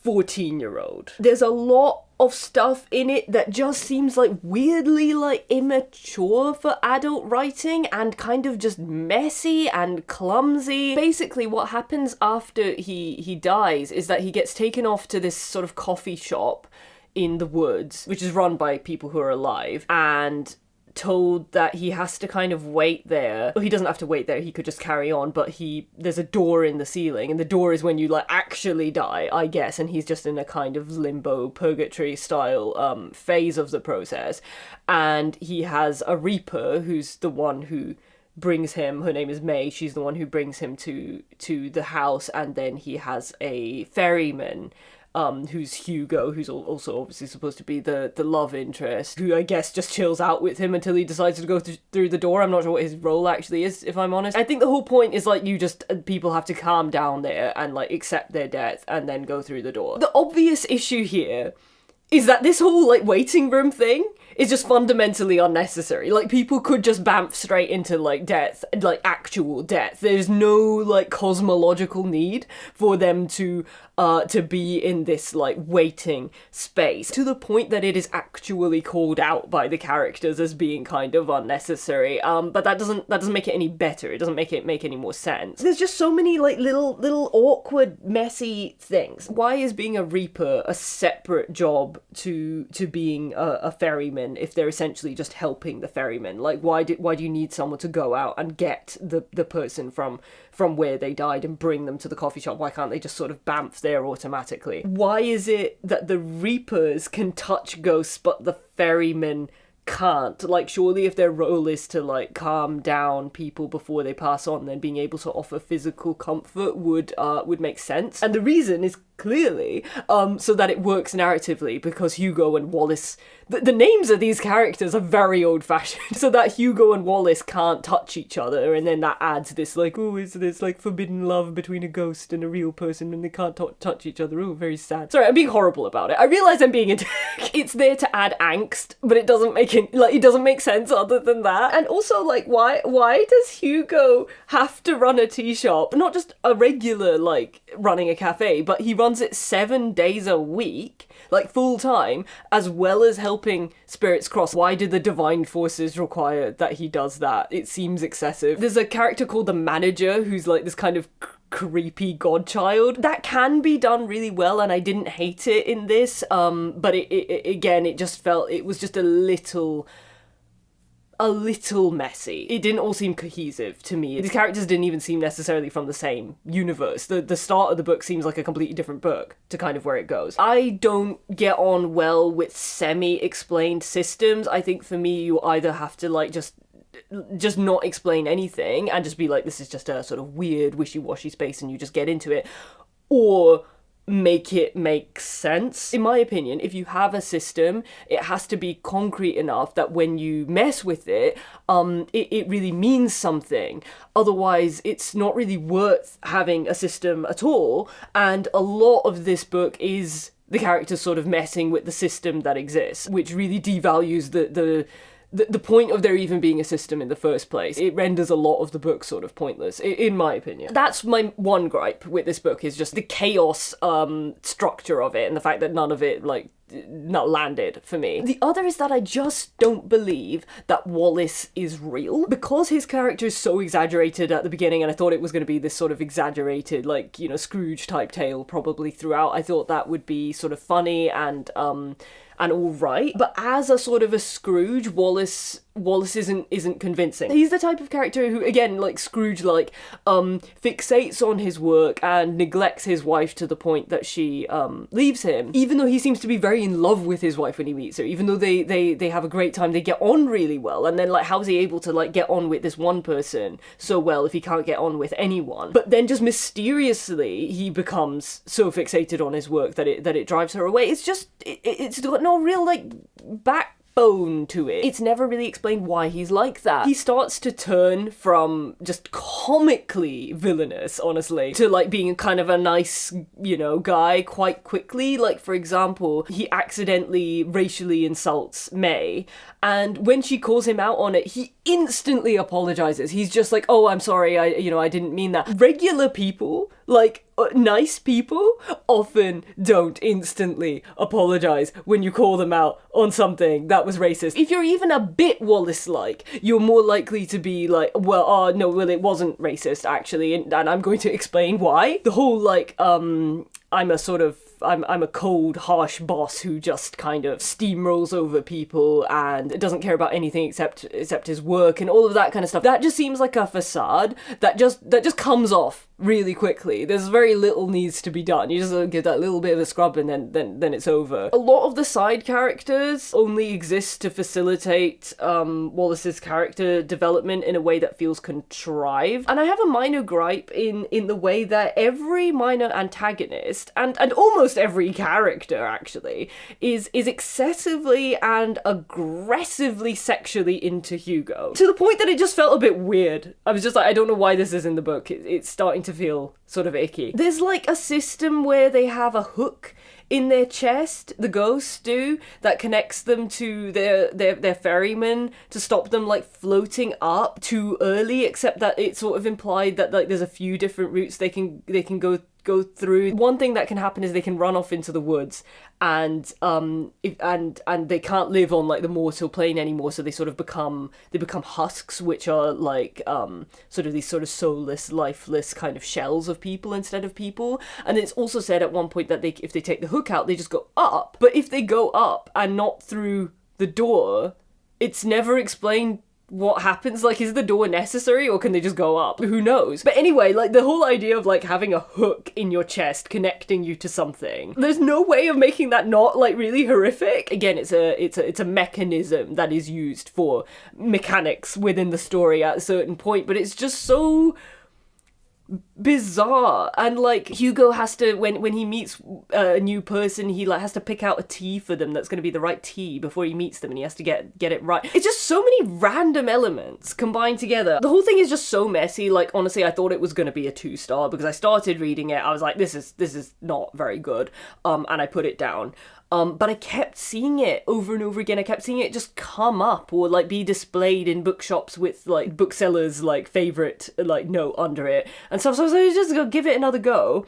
14-year-old. There's a lot of stuff in it that just seems like weirdly like immature for adult writing and kind of just messy and clumsy. Basically what happens after he dies is that he gets taken off to this sort of coffee shop in the woods, which is run by people who are alive, and told that he has to kind of wait there. Well, he doesn't have to wait there, he could just carry on, but there's a door in the ceiling, and the door is when you like actually die, I guess, and he's just in a kind of limbo purgatory style phase of the process. And he has a reaper who's the one who brings him, her name is May, she's the one who brings him to the house, and then he has a ferryman who's Hugo, who's also obviously supposed to be the love interest, who I guess just chills out with him until he decides to go through the door. I'm not sure what his role actually is, if I'm honest. I think the whole point is like people have to calm down there and like accept their death and then go through the door. The obvious issue here is that this whole like waiting room thing is just fundamentally unnecessary. Like, people could just bamf straight into like death, like actual death. There's no like cosmological need for them to be in this like waiting space, to the point that it is actually called out by the characters as being kind of unnecessary. But that doesn't make it any better. It doesn't make it make any more sense. There's just so many like little awkward, messy things. Why is being a reaper a separate job to being a ferryman if they're essentially just helping the ferryman? Like, why do you need someone to go out and get the person from where they died and bring them to the coffee shop? Why can't they just sort of bamf there automatically? Why is it that the reapers can touch ghosts but the ferrymen can't? Like, surely if their role is to like calm down people before they pass on, then being able to offer physical comfort would make sense. And the reason is clearly so that it works narratively, because Hugo and Wallace, the names of these characters are very old-fashioned, so that Hugo and Wallace can't touch each other, and then that adds this like, oh, is this like forbidden love between a ghost and a real person and they can't touch each other? Oh, very sad. Sorry, I'm being horrible about it. I realise I'm being a dick. It's there to add angst, but it doesn't make sense other than that. And also, like, why does Hugo have to run a tea shop? Not just a regular like running a cafe, but he runs it 7 days a week, like full time, as well as helping spirits cross. Why do the divine forces require that he does that? It seems excessive. There's a character called the manager who's like this kind of creepy godchild. That can be done really well, and I didn't hate it in this, but it just felt, it was just a little messy. It didn't all seem cohesive to me. These characters didn't even seem necessarily from the same universe. The start of the book seems like a completely different book to kind of where it goes. I don't get on well with semi-explained systems. I think for me, you either have to like just not explain anything and just be like, this is just a sort of weird wishy-washy space and you just get into it, or make it make sense. In my opinion, if you have a system, it has to be concrete enough that when you mess with it, it really means something. Otherwise, it's not really worth having a system at all. And a lot of this book is the characters sort of messing with the system that exists, which really devalues the point of there even being a system in the first place. It renders a lot of the book sort of pointless, in my opinion. That's my one gripe with this book, is just the chaos structure of it and the fact that none of it, like, not landed for me. The other is that I just don't believe that Wallace is real. Because his character is so exaggerated at the beginning, and I thought it was going to be this sort of exaggerated, like, you know, Scrooge type tale probably throughout. I thought that would be sort of funny and all right. But as a sort of a Scrooge, Wallace isn't convincing. He's the type of character who, again, like Scrooge, like, fixates on his work and neglects his wife to the point that she leaves him, even though he seems to be very in love with his wife when he meets her, even though they have a great time, they get on really well. And then, like, how is he able to, like, get on with this one person so well if he can't get on with anyone? But then just mysteriously he becomes so fixated on his work that it drives her away. It's just, it's got no real, like, backbone to it. It's never really explained why he's like that. He starts to turn from just comically villainous, honestly, to like being kind of a nice, you know, guy quite quickly. Like, for example, he accidentally racially insults May, and when she calls him out on it, he instantly apologizes. He's just like, oh, I'm sorry, I didn't mean that. Regular people, like, nice people, often don't instantly apologize when you call them out on something that was racist. If you're even a bit Wallace-like, you're more likely to be like, well, it wasn't racist, actually, and I'm going to explain why. The whole, like, I'm a cold, harsh boss who just kind of steamrolls over people and doesn't care about anything except his work and all of that kind of stuff. That just seems like a facade that just comes off really quickly. There's very little needs to be done. You just give that little bit of a scrub and then it's over. A lot of the side characters only exist to facilitate Wallace's character development in a way that feels contrived. And I have a minor gripe in the way that every minor antagonist and almost every character actually is excessively and aggressively sexually into Hugo, to the point that it just felt a bit weird. I was just like, I don't know why this is in the book. It's starting to feel sort of icky. There's like a system where they have a hook in their chest, the ghosts do, that connects them to their ferryman to stop them, like, floating up too early, except that it's sort of implied that, like, there's a few different routes they can go through. One thing that can happen is they can run off into the woods and they can't live on, like, the mortal plane anymore, so they sort of become husks, which are like sort of these sort of soulless, lifeless kind of shells of people instead of people. And it's also said at one point that if they take the hook out, they just go up. But if they go up and not through the door, it's never explained what happens. Like, is the door necessary or can they just go up? Who knows? But anyway, like, the whole idea of, like, having a hook in your chest connecting you to something, there's no way of making that not, like, really horrific. Again, it's a mechanism that is used for mechanics within the story at a certain point, but it's just so bizarre. And, like, Hugo has to, when he meets a new person, he, like, has to pick out a tea for them that's going to be the right tea before he meets them, and he has to get it right. It's just so many random elements combined together. The whole thing is just so messy. Like, honestly, I thought it was going to be a 2-star because I started reading it, I was like, this is not very good, and I put it down. But I kept seeing it over and over again. I kept seeing it just come up or, like, be displayed in bookshops with, like, booksellers' like favourite, like, note under it and stuff. So I was like, just go give it another go.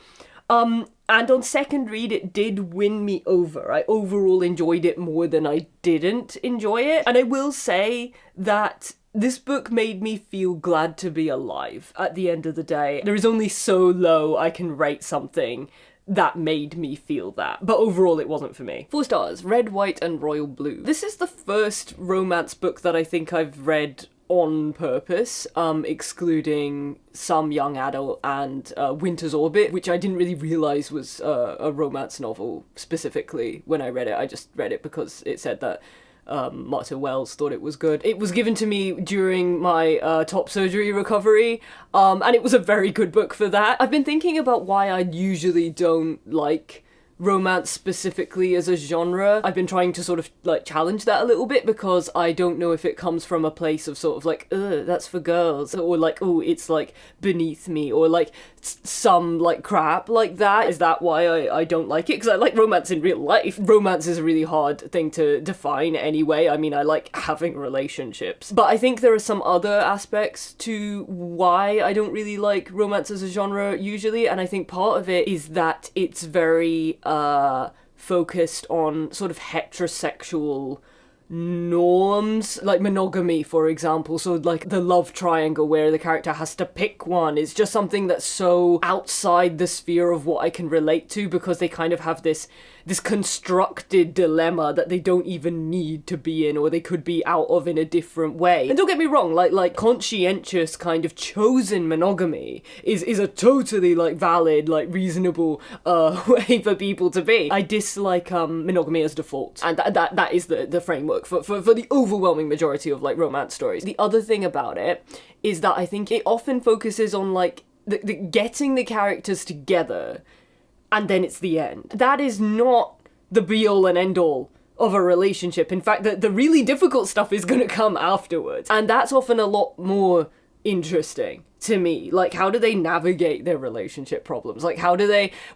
And on second read, it did win me over. I overall enjoyed it more than I didn't enjoy it. And I will say that This book made me feel glad to be alive at the end of the day. There is only so low I can rate something that made me feel that. But overall, it wasn't for me. 4 stars, Red, White, and Royal Blue. This is the first romance book that I think I've read on purpose, excluding some young adult and Winter's Orbit, which I didn't really realise was a romance novel specifically when I read it. I just read it because it said that Marta Wells thought it was good. It was given to me during my top surgery recovery, and it was a very good book for that. I've been thinking about why I usually don't like romance specifically as a genre. I've been trying to sort of like challenge that a little bit because I don't know if it comes from a place of sort of like, ugh, that's for girls, or like, oh, it's like beneath me, or like some like crap like that. Is that why I don't like it? Because I like romance in real life. Romance is a really hard thing to define anyway. I mean, I like having relationships. But I think there are some other aspects to why I don't really like romance as a genre usually, and I think part of it is that it's very focused on sort of heterosexual norms, like monogamy, for example. So like the love triangle where the character has to pick one is just something that's so outside the sphere of what I can relate to, because they kind of have this constructed dilemma that they don't even need to be in, or they could be out of in a different way. And don't get me wrong, like conscientious kind of chosen monogamy is a totally like valid, like reasonable way for people to be. I dislike monogamy as default, and that is the framework for the overwhelming majority of like romance stories. The other thing about it is that I think it often focuses on like the getting the characters together, and then it's the end. That is not the be-all and end-all of a relationship. In fact, the really difficult stuff is going to come afterwards. And that's often a lot more interesting to me. Like, how do they navigate their relationship problems? Like,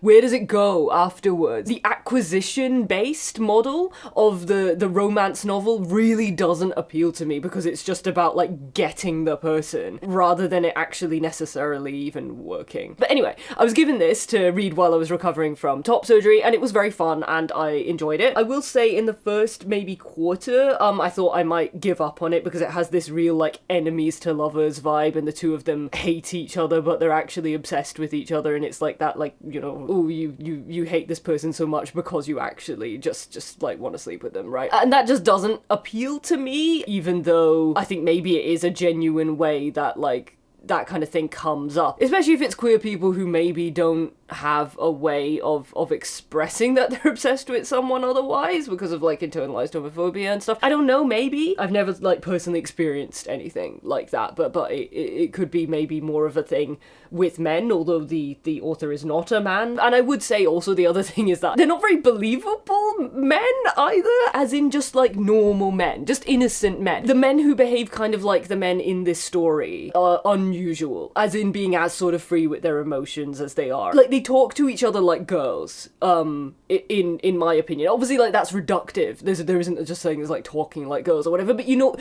where does it go afterwards? The acquisition-based model of the romance novel really doesn't appeal to me, because it's just about, like, getting the person, rather than it actually necessarily even working. But anyway, I was given this to read while I was recovering from top surgery, and it was very fun, and I enjoyed it. I will say in the first, maybe quarter, I thought I might give up on it, because it has this real, like, enemies to lovers vibe, and the two of them hate each other, but they're actually obsessed with each other, and it's like that, like, you know, oh, you hate this person so much because you actually just like want to sleep with them, right? And that just doesn't appeal to me, even though I think maybe it is a genuine way that like that kind of thing comes up, especially if it's queer people who maybe don't have a way of expressing that they're obsessed with someone otherwise because of like internalized homophobia and stuff. I don't know, maybe. I've never like personally experienced anything like that, but it could be maybe more of a thing with men, although the author is not a man. And I would say also the other thing is that they're not very believable men either, as in just like normal men, just innocent men. The men who behave kind of like the men in this story are unusual, as in being as sort of free with their emotions as they are. Like, they talk to each other like girls, in my opinion. Obviously, like, that's reductive. There isn't just saying it's like talking like girls or whatever, but you know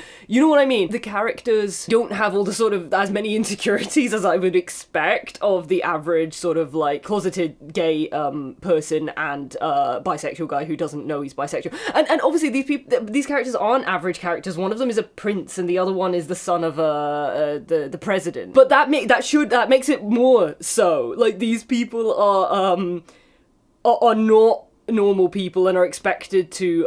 what I mean. The characters don't have all the sort of as many insecurities as I would expect of the average sort of like closeted gay person and bisexual guy who doesn't know he's bisexual. And obviously these characters aren't average characters. One of them is a prince and the other one is the son of the president. But that makes it more so. Like, these people are not normal people and are expected to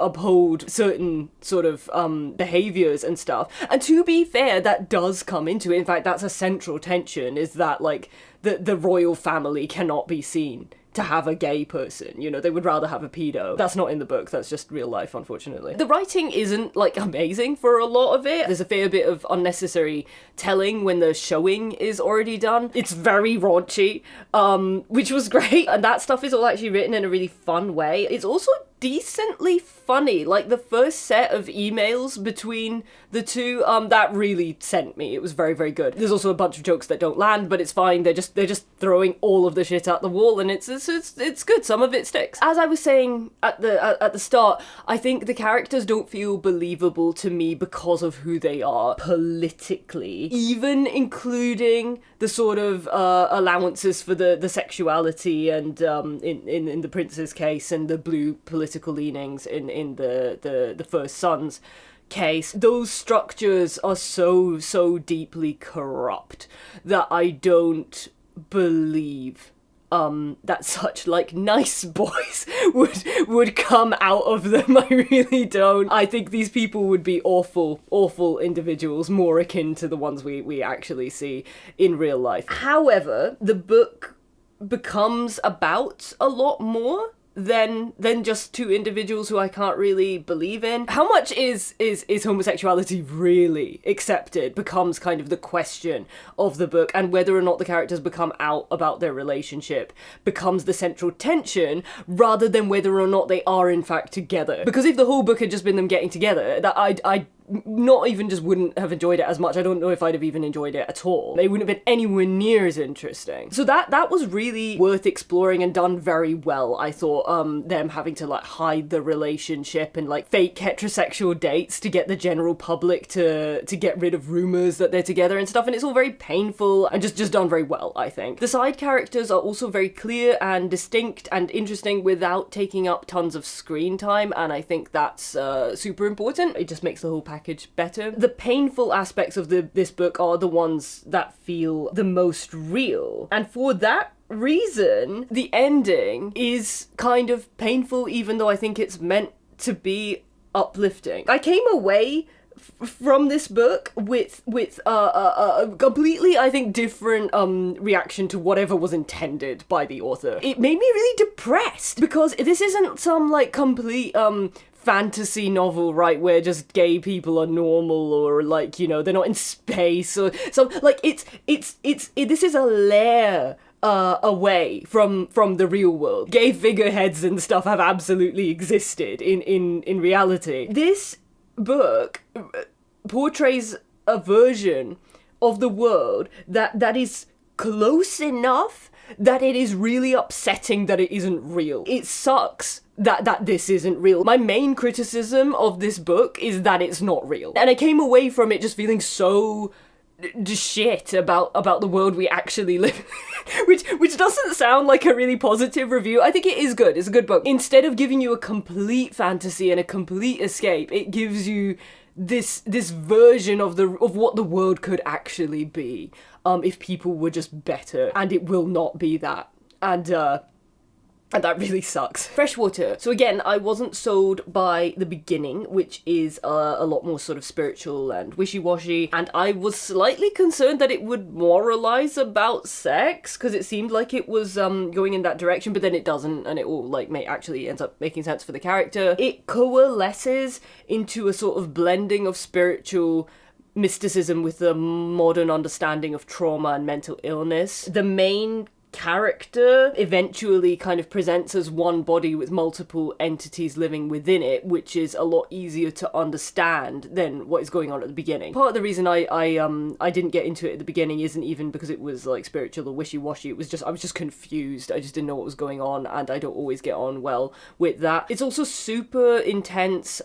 uphold certain sort of behaviors and stuff. And to be fair, that does come into it. In fact, that's a central tension, is that like the royal family cannot be seen to have a gay person. You know, they would rather have a pedo. That's not in the book, that's just real life, unfortunately. The writing isn't, like, amazing for a lot of it. There's a fair bit of unnecessary telling when the showing is already done. It's very raunchy, which was great, and that stuff is all actually written in a really fun way. It's also decently funny. Like, the first set of emails between the two, that really sent me. It was very, very good. There's also a bunch of jokes that don't land, but it's fine. They're just throwing all of the shit at the wall, and it's good. Some of it sticks. As I was saying at the start, I think the characters don't feel believable to me because of who they are politically, even including the sort of allowances for the sexuality and in the prince's case and the blue political political leanings in the First Sons case. Those structures are so deeply corrupt that I don't believe that such like nice boys would come out of them. I really don't. I think these people would be awful individuals, more akin to the ones we actually see in real life. However, the book becomes about a lot more than just two individuals who I can't really believe in. How much is homosexuality really accepted becomes kind of the question of the book, and whether or not the characters become out about their relationship becomes the central tension, rather than whether or not they are in fact together. Because if the whole book had just been them getting together, that I not even just wouldn't have enjoyed it as much, I don't know if I'd have even enjoyed it at all. They wouldn't have been anywhere near as interesting. So that was really worth exploring and done very well, I thought. Them having to like hide the relationship and like fake heterosexual dates to get the general public to get rid of rumors that they're together and stuff, and it's all very painful and just done very well, I think. The side characters are also very clear and distinct and interesting without taking up tons of screen time, and I think that's super important. It just makes the whole package better. The painful aspects of this book are the ones that feel the most real, and for that reason, the ending is kind of painful, even though I think it's meant to be uplifting. I came away from this book with a completely, I think, different reaction to whatever was intended by the author. It made me really depressed, because this isn't some like complete fantasy novel, right, where just gay people are normal, or like, you know, they're not in space, or some like this is a layer away from the real world. Gay figureheads and stuff have absolutely existed in reality. This book portrays a version of the world that is close enough that it is really upsetting that it isn't real. It sucks that this isn't real. My main criticism of this book is that it's not real. And I came away from it just feeling so shit about the world we actually live in. which doesn't sound like a really positive review. I think it is good. It's a good book. Instead of giving you a complete fantasy and a complete escape, it gives you this version of what the world could actually be if people were just better, and it will not be that. And that really sucks. Freshwater. So again, I wasn't sold by the beginning, which is a lot more sort of spiritual and wishy-washy, and I was slightly concerned that it would moralize about sex, because it seemed like it was going in that direction, but then it doesn't, and it all like actually ends up making sense for the character. It coalesces into a sort of blending of spiritual mysticism with the modern understanding of trauma and mental illness. The main character eventually kind of presents as one body with multiple entities living within it, which is a lot easier to understand than what is going on at the beginning. Part of the reason I didn't get into it at the beginning isn't even because it was like spiritual or wishy-washy. It was just I was just confused. I just didn't know what was going on, and I don't always get on well with that. It's also super intense.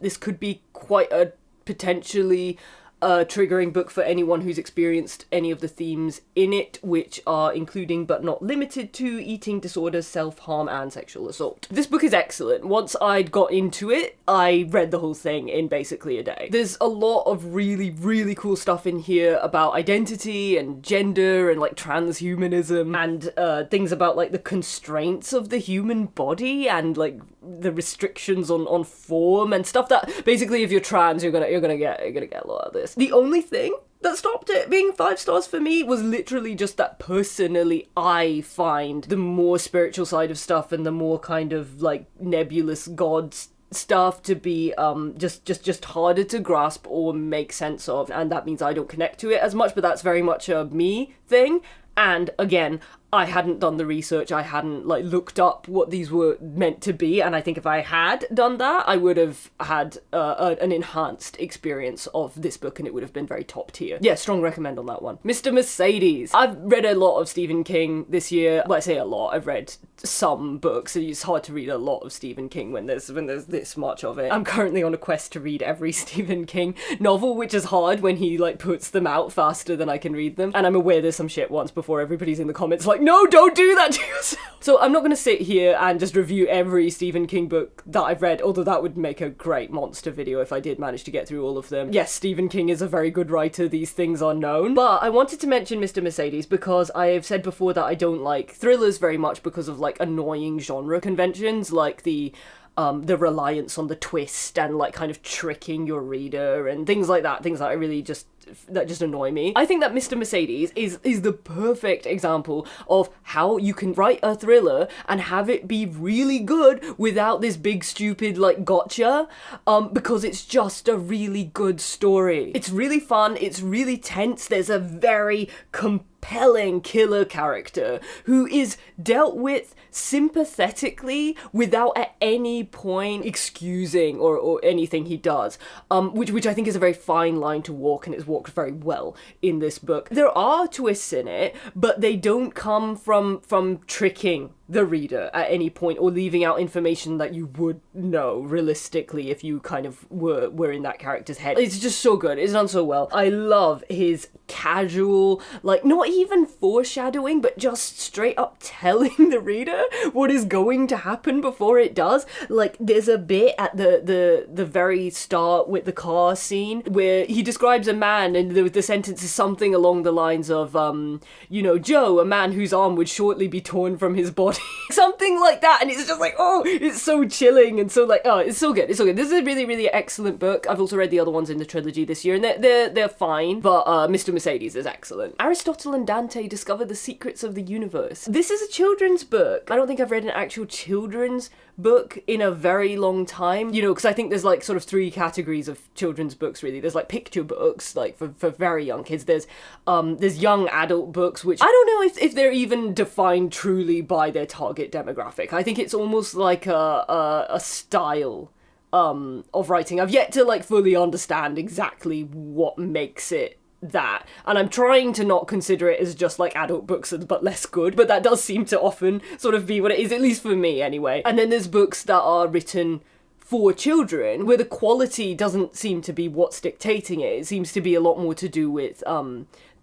This could be quite a potentially triggering book for anyone who's experienced any of the themes in it, which are including but not limited to eating disorders, self-harm, and sexual assault. This book is excellent. Once I'd got into it, I read the whole thing in basically a day. There's a lot of really, really cool stuff in here about identity and gender and like transhumanism and things about like the constraints of the human body and like the restrictions on form and stuff that basically if you're trans you're gonna get a lot of this. The only thing that stopped it being 5 stars for me was literally just that personally I find the more spiritual side of stuff and the more kind of like nebulous gods stuff to be just harder to grasp or make sense of, and that means I don't connect to it as much, but that's very much a me thing. And again, I hadn't done the research, I hadn't like looked up what these were meant to be, and I think if I had done that, I would have had an enhanced experience of this book, and it would have been very top tier. Yeah, strong recommend on that one. Mr. Mercedes. I've read a lot of Stephen King this year. Well, I say a lot, I've read some books. It's hard to read a lot of Stephen King when there's this much of it. I'm currently on a quest to read every Stephen King novel, which is hard when he like puts them out faster than I can read them, and I'm aware there's some shit ones before everybody's in the comments like, no, don't do that to yourself. So I'm not going to sit here and just review every Stephen King book that I've read, although that would make a great monster video if I did manage to get through all of them. Yes, Stephen King is a very good writer, these things are known. But I wanted to mention Mr. Mercedes because I have said before that I don't like thrillers very much because of like annoying genre conventions, like the reliance on the twist and like kind of tricking your reader and things like that, things that I really just annoy me. I think that Mr. Mercedes is the perfect example of how you can write a thriller and have it be really good without this big stupid like gotcha, because it's just a really good story. It's really fun, it's really tense, there's a very compelling killer character who is dealt with sympathetically without at any point excusing or anything he does, which I think is a very fine line to walk, and it's walked very well in this book. There are twists in it, but they don't come from tricking the reader at any point or leaving out information that you would know realistically if you kind of were in that character's head. It's just so good. It's done so well. I love his casual, like, not even foreshadowing, but just straight up telling the reader what is going to happen before it does. Like, there's a bit at the very start with the car scene where he describes a man and the sentence is something along the lines of, Joe, a man whose arm would shortly be torn from his body. Something like that, and it's just like, oh, it's so chilling and so like, oh, it's so good, it's so good. This is a really, really excellent book. I've also read the other ones in the trilogy this year, and they're fine, but Mr. Mercedes is excellent. Aristotle and Dante discover the secrets of the universe. This is a children's book. I don't think I've read an actual children's book in a very long time, because I think there's like sort of three categories of children's books really. There's like picture books, like for very young kids. There's young adult books, which I don't know if they're even defined truly by their target demographic. I think it's almost like a style of writing. I've yet to like fully understand exactly what makes it that, and I'm trying to not consider it as just like adult books but less good, but that does seem to often sort of be what it is, at least for me anyway. And then there's books that are written for children where the quality doesn't seem to be what's dictating it. It seems to be a lot more to do with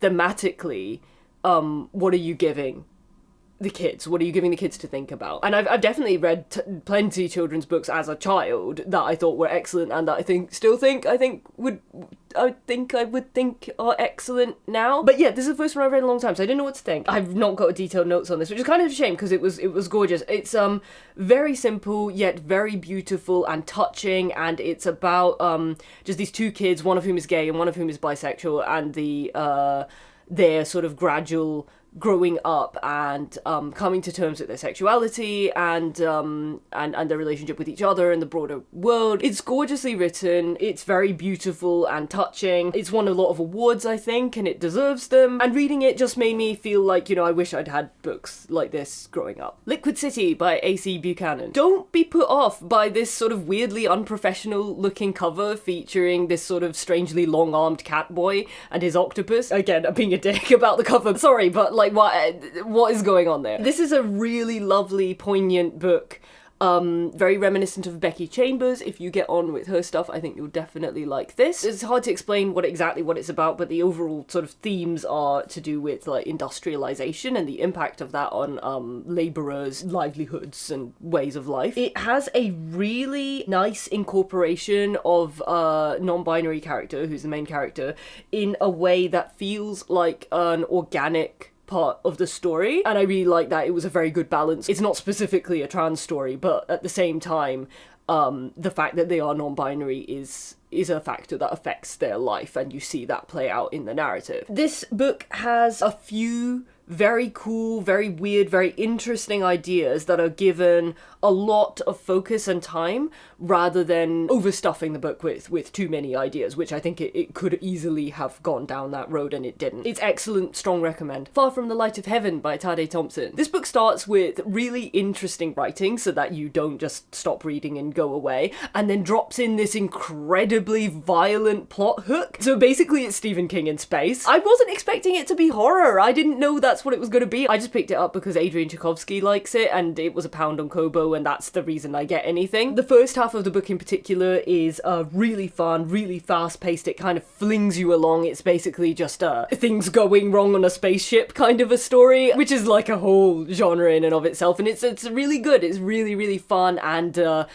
thematically, what are you giving the kids? What are you giving the kids to think about? And I've definitely read plenty of children's books as a child that I thought were excellent, and that I would think are excellent now. But yeah, this is the first one I've read in a long time, so I didn't know what to think. I've not got detailed notes on this, which is kind of a shame because it was gorgeous. It's very simple yet very beautiful and touching, and it's about just these two kids, one of whom is gay and one of whom is bisexual, and their sort of gradual growing up and coming to terms with their sexuality and their relationship with each other and the broader world. It's gorgeously written, it's very beautiful and touching. It's won a lot of awards, I think, and it deserves them. And reading it just made me feel like, I wish I'd had books like this growing up. Liquid City by A.C. Buchanan. Don't be put off by this sort of weirdly unprofessional looking cover featuring this sort of strangely long-armed cat boy and his octopus. Again, I'm being a dick about the cover. Sorry, but like, what is going on there? This is a really lovely, poignant book. Very reminiscent of Becky Chambers. If you get on with her stuff, I think you'll definitely like this. It's hard to explain exactly what it's about, but the overall sort of themes are to do with like industrialization and the impact of that on laborers' livelihoods and ways of life. It has a really nice incorporation of a non-binary character, who's the main character, in a way that feels like an organic part of the story, and I really like that. It was a very good balance. It's not specifically a trans story, but at the same time, the fact that they are non-binary is a factor that affects their life, and you see that play out in the narrative. This book has a few very cool, very weird, very interesting ideas that are given a lot of focus and time rather than overstuffing the book with too many ideas, which I think it could easily have gone down that road and it didn't. It's excellent, strong recommend. Far from the Light of Heaven by Tade Thompson. This book starts with really interesting writing so that you don't just stop reading and go away, and then drops in this incredibly violent plot hook. So basically it's Stephen King in space. I wasn't expecting it to be horror. I didn't know that's that's what it was going to be. I just picked it up because Adrian Tchaikovsky likes it, and it was £1 on Kobo, and that's the reason I get anything. The first half of the book in particular is really fun, really fast-paced. It kind of flings you along. It's basically just things going wrong on a spaceship kind of a story, which is like a whole genre in and of itself, and it's really good. It's really, really fun and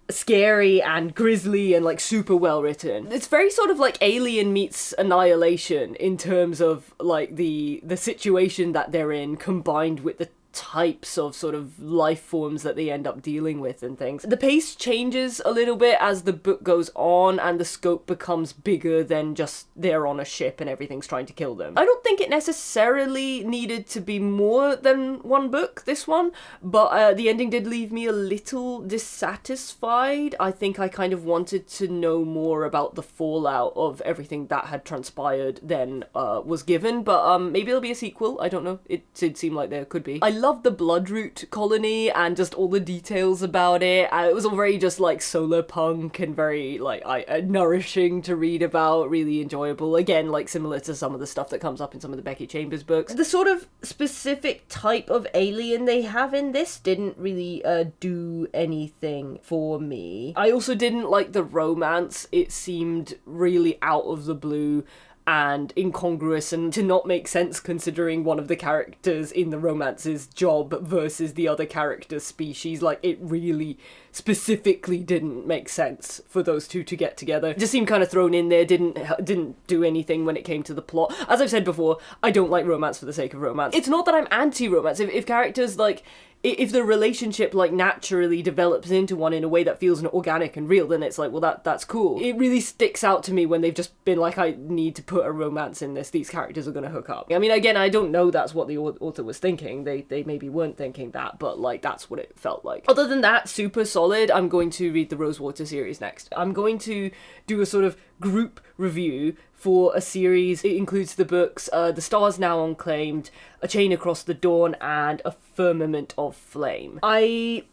scary and grisly and like super well written. It's very sort of like Alien meets Annihilation in terms of like the situation that they're in, combined with the types of sort of life forms that they end up dealing with and things. The pace changes a little bit as the book goes on, and the scope becomes bigger than just they're on a ship and everything's trying to kill them. I don't think it necessarily needed to be more than one book, this one, but the ending did leave me a little dissatisfied. I think I kind of wanted to know more about the fallout of everything that had transpired than was given, but maybe there'll be a sequel. I don't know. It did seem like there could be. I love the Bloodroot colony and just all the details about it. It was all very just like solar punk and very like nourishing to read about, really enjoyable. Again, like similar to some of the stuff that comes up in some of the Becky Chambers books. The sort of specific type of alien they have in this didn't really do anything for me. I also didn't like the romance. It seemed really out of the blue and incongruous and to not make sense considering one of the characters in the romance's job versus the other character's species. Like, it really specifically didn't make sense for those two to get together. It just seemed kind of thrown in there, didn't do anything when it came to the plot. As I've said before, I don't like romance for the sake of romance. It's not that I'm anti-romance. If characters, like, if the relationship like naturally develops into one in a way that feels organic and real, then it's like, well, that's cool. It really sticks out to me when they've just been like, I need to put a romance in this, these characters are gonna hook up. I mean, again, I don't know that's what the author was thinking. They maybe weren't thinking that, but like that's what it felt like. Other than that, super solid. I'm going to read the Rosewater series next. I'm going to do a sort of group review for a series. It includes the books The Stars Now Unclaimed, A Chain Across the Dawn, and A Firmament of Flame. I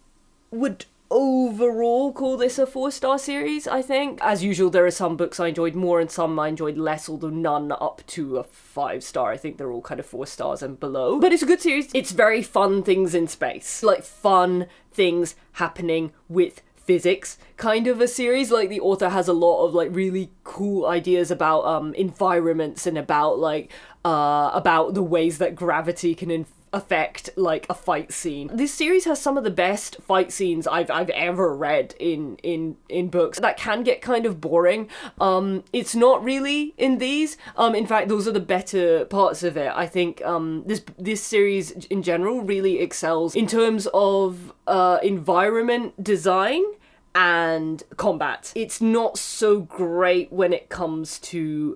would overall call this a 4-star series, I think. As usual, there are some books I enjoyed more and some I enjoyed less, although none up to a 5-star. I think they're all kind of 4 stars and below. But it's a good series. It's very fun things in space. Like, fun things happening with physics kind of a series. Like, the author has a lot of like really cool ideas about environments and about like about the ways that gravity can affect like a fight scene. This series has some of the best fight scenes I've ever read in books that can get kind of boring. It's not really in these. In fact, those are the better parts of it. I think this series in general really excels in terms of environment design and combat. It's not so great when it comes to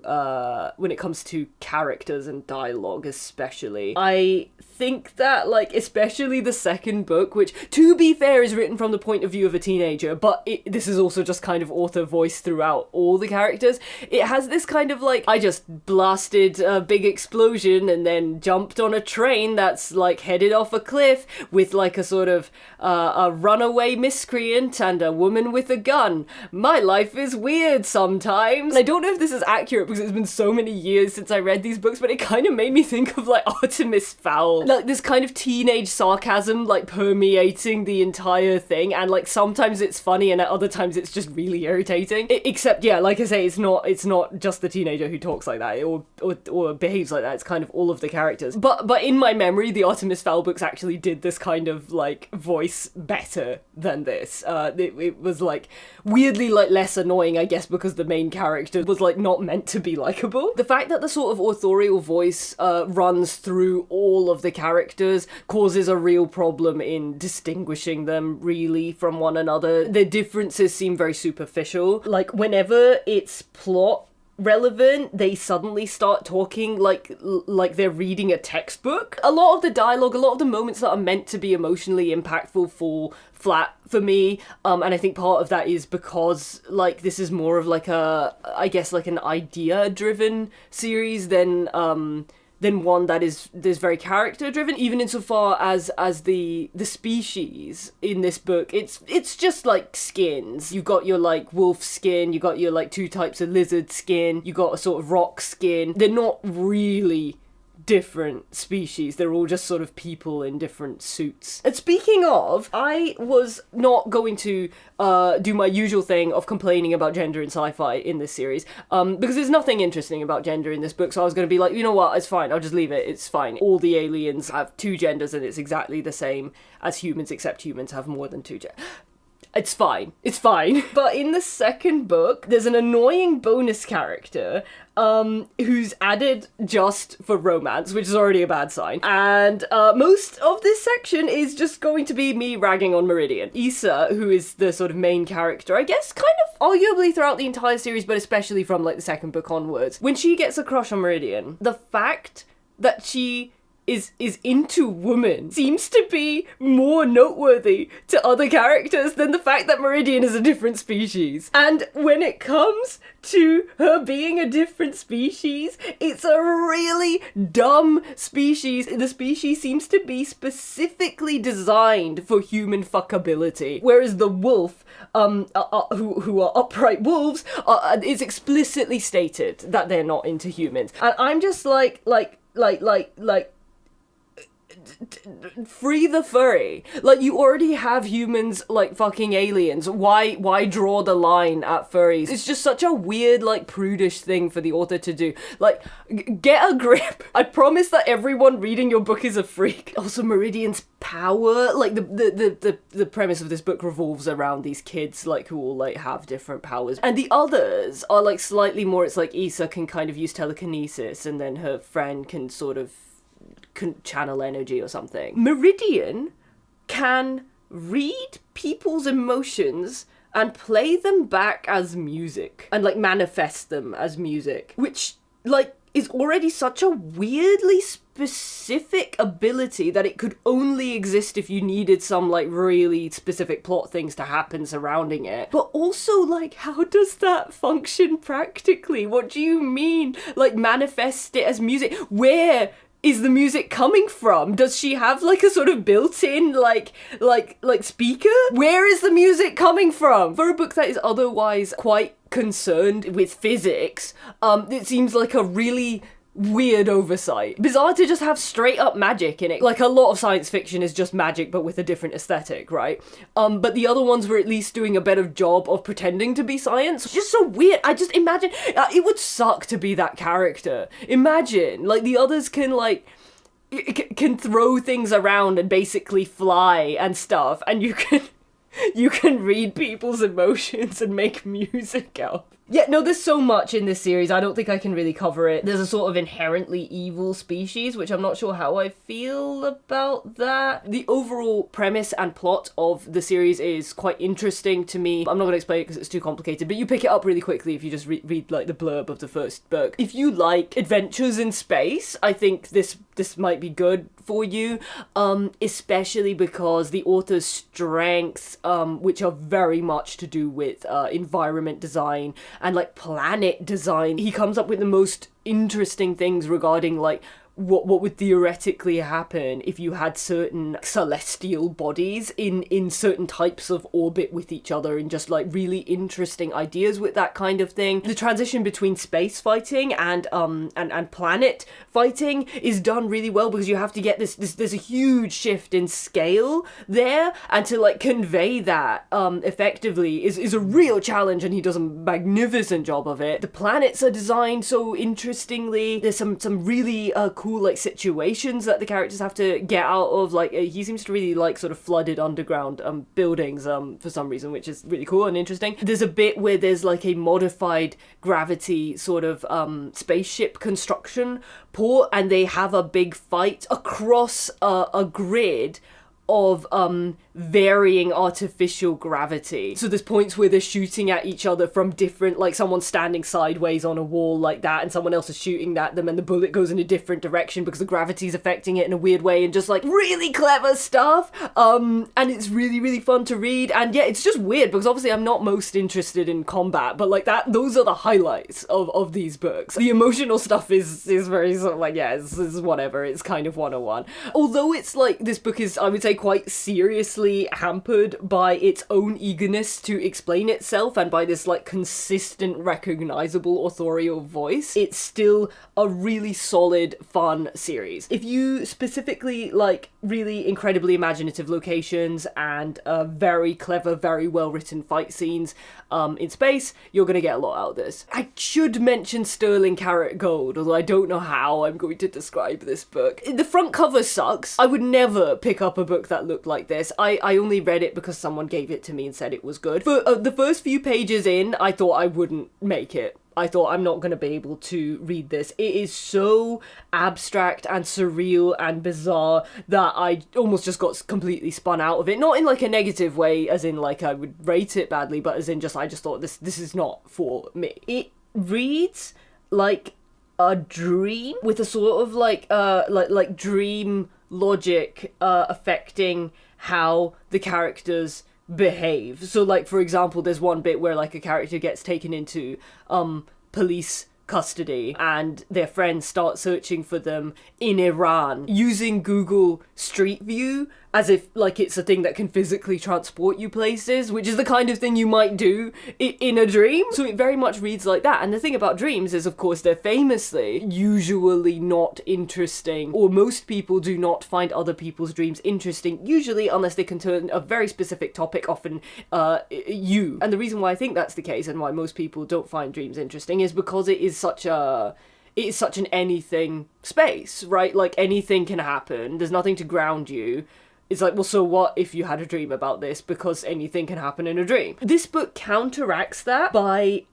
characters and dialogue, especially. I think that, like, especially the second book, which, to be fair, is written from the point of view of a teenager, but this is also just kind of author voice throughout all the characters. It has this kind of, like, I just blasted a big explosion and then jumped on a train that's, like, headed off a cliff with, like, a sort of, a runaway miscreant and a woman with a gun. My life is weird sometimes. I don't know if this is accurate because it's been so many years since I read these books, but it kind of made me think of, like, Artemis Fowl. Like, this kind of teenage sarcasm, like, permeating the entire thing, and, like, sometimes it's funny and at other times it's just really irritating. Except, yeah, like I say, it's not just the teenager who talks like that or behaves like that. It's kind of all of the characters. But in my memory, the Artemis Fowl books actually did this kind of, like, voice better than this. It was, like, weirdly, like, less annoying, I guess, because the main character was, like, not meant to be likable. The fact that the sort of authorial voice runs through all of the characters causes a real problem in distinguishing them, really, from one another. Their differences seem very superficial. Like, whenever it's plot relevant, they suddenly start talking like they're reading a textbook. A lot of the dialogue, a lot of the moments that are meant to be emotionally impactful fall flat for me, and I think part of that is because, like, this is more of like I guess like an idea driven series than one that is very character driven, even insofar as the species in this book. It's just like skins. You've got your like wolf skin, you got your like 2 types of lizard skin, you got a sort of rock skin. They're not really different species. They're all just sort of people in different suits. And speaking of, I was not going to do my usual thing of complaining about gender in sci-fi in this series, because there's nothing interesting about gender in this book, so I was going to be like, you know what, it's fine, I'll just leave it, it's fine. All the aliens have 2 genders and it's exactly the same as humans, except humans have more than 2 genders. It's fine. It's fine. But in the second book, there's an annoying bonus character who's added just for romance, which is already a bad sign. And most of this section is just going to be me ragging on Meridian. Issa, who is the sort of main character, I guess kind of arguably throughout the entire series, but especially from like the second book onwards, when she gets a crush on Meridian, the fact that she is into women seems to be more noteworthy to other characters than the fact that Meridian is a different species. And when it comes to her being a different species, it's a really dumb species. The species seems to be specifically designed for human fuckability, whereas the wolf, who are upright wolves, it's explicitly stated that they're not into humans. And I'm just like, free the furry. Like, you already have humans like fucking aliens. Why draw the line at furries? It's just such a weird, like, prudish thing for the author to do. Like, get a grip. I promise that everyone reading your book is a freak. Also, Meridian's power, like, the premise of this book revolves around these kids, like, who all like have different powers, and the others are like slightly more, it's like Issa can kind of use telekinesis, and then her friend can sort of channel energy or something. Meridian can read people's emotions and play them back as music, and like manifest them as music, which like is already such a weirdly specific ability that it could only exist if you needed some like really specific plot things to happen surrounding it. But also, like, how does that function practically? What do you mean, like, manifest it as music? Where is the music coming from? Does she have like a sort of built-in like speaker? Where is the music coming from? For a book that is otherwise quite concerned with physics, it seems like a really weird oversight. Bizarre to just have straight up magic in it. Like, a lot of science fiction is just magic but with a different aesthetic, right? But the other ones were at least doing a better job of pretending to be science. It's just so weird. I just imagine, it would suck to be that character. Imagine, like, the others can like can throw things around and basically fly and stuff, and you can read people's emotions and make music out. Yeah, no, there's so much in this series, I don't think I can really cover it. There's a sort of inherently evil species, which I'm not sure how I feel about that. The overall premise and plot of the series is quite interesting to me. I'm not going to explain it because it's too complicated, but you pick it up really quickly if you just read like the blurb of the first book. If you like adventures in space, I think this might be good for you, especially because the author's strengths, which are very much to do with environment design and like planet design, he comes up with the most interesting things regarding like what would theoretically happen if you had certain celestial bodies in certain types of orbit with each other, and just like really interesting ideas with that kind of thing. The transition between space fighting and planet fighting is done really well, because you have to get there's a huge shift in scale there, and to like convey that effectively is a real challenge, and he does a magnificent job of it. The planets are designed so interestingly. There's some really cool like situations that the characters have to get out of. Like, he seems to really like sort of flooded underground buildings for some reason, which is really cool and interesting. There's a bit where there's like a modified gravity sort of spaceship construction port, and they have a big fight across a grid of varying artificial gravity. So there's points where they're shooting at each other from different, like someone's standing sideways on a wall like that, and someone else is shooting at them, and the bullet goes in a different direction because the gravity's affecting it in a weird way, and just like really clever stuff. And it's really, really fun to read. And yeah, it's just weird because obviously I'm not most interested in combat, but like those are the highlights of these books. The emotional stuff is very sort of like, yeah, it's whatever. It's kind of 101. Although it's like, this book is, I would say, quite seriously hampered by its own eagerness to explain itself and by this like consistent, recognizable authorial voice, it's still a really solid, fun series. If you specifically like really incredibly imaginative locations and very clever, very well written fight scenes in space, you're gonna get a lot out of this. I should mention sterling carat gold, although I don't know how I'm going to describe this book. The front cover sucks. I would never pick up a book that looked like this. I only read it because someone gave it to me and said it was good. For the first few pages in, I thought I wouldn't make it. I thought I'm not going to be able to read this. It is so abstract and surreal and bizarre that I almost just got completely spun out of it. Not in like a negative way, as in like I would rate it badly, but as in just I just thought this is not for me. It reads like a dream with a sort of like dream logic affecting how the characters behave. So like, for example, there's one bit where like a character gets taken into police custody and their friends start searching for them in Iran using Google Street View as if like it's a thing that can physically transport you places, which is the kind of thing you might do in a dream. So it very much reads like that. And the thing about dreams is, of course, they're famously usually not interesting, or most people do not find other people's dreams interesting, usually unless they concern a very specific topic, often you. And the reason why I think that's the case and why most people don't find dreams interesting is because it is such an anything space, right? Like anything can happen. There's nothing to ground you. It's like, well, so what if you had a dream about this? Because anything can happen in a dream. This book counteracts that by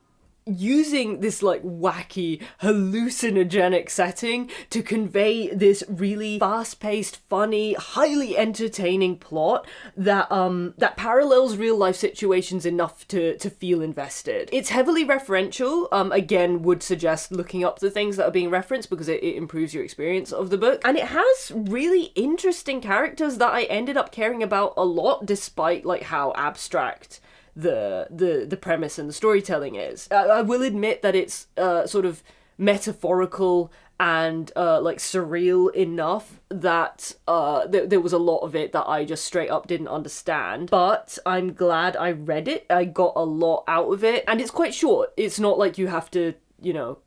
using this like wacky hallucinogenic setting to convey this really fast-paced, funny, highly entertaining plot that that parallels real life situations enough to feel invested. It's heavily referential, again would suggest looking up the things that are being referenced because it improves your experience of the book, and it has really interesting characters that I ended up caring about a lot despite like how abstract the premise and the storytelling is. I will admit that it's sort of metaphorical and like surreal enough that there was a lot of it that I just straight up didn't understand, but I'm glad I read it. I got a lot out of it, and it's quite short. It's not like you have to, you know,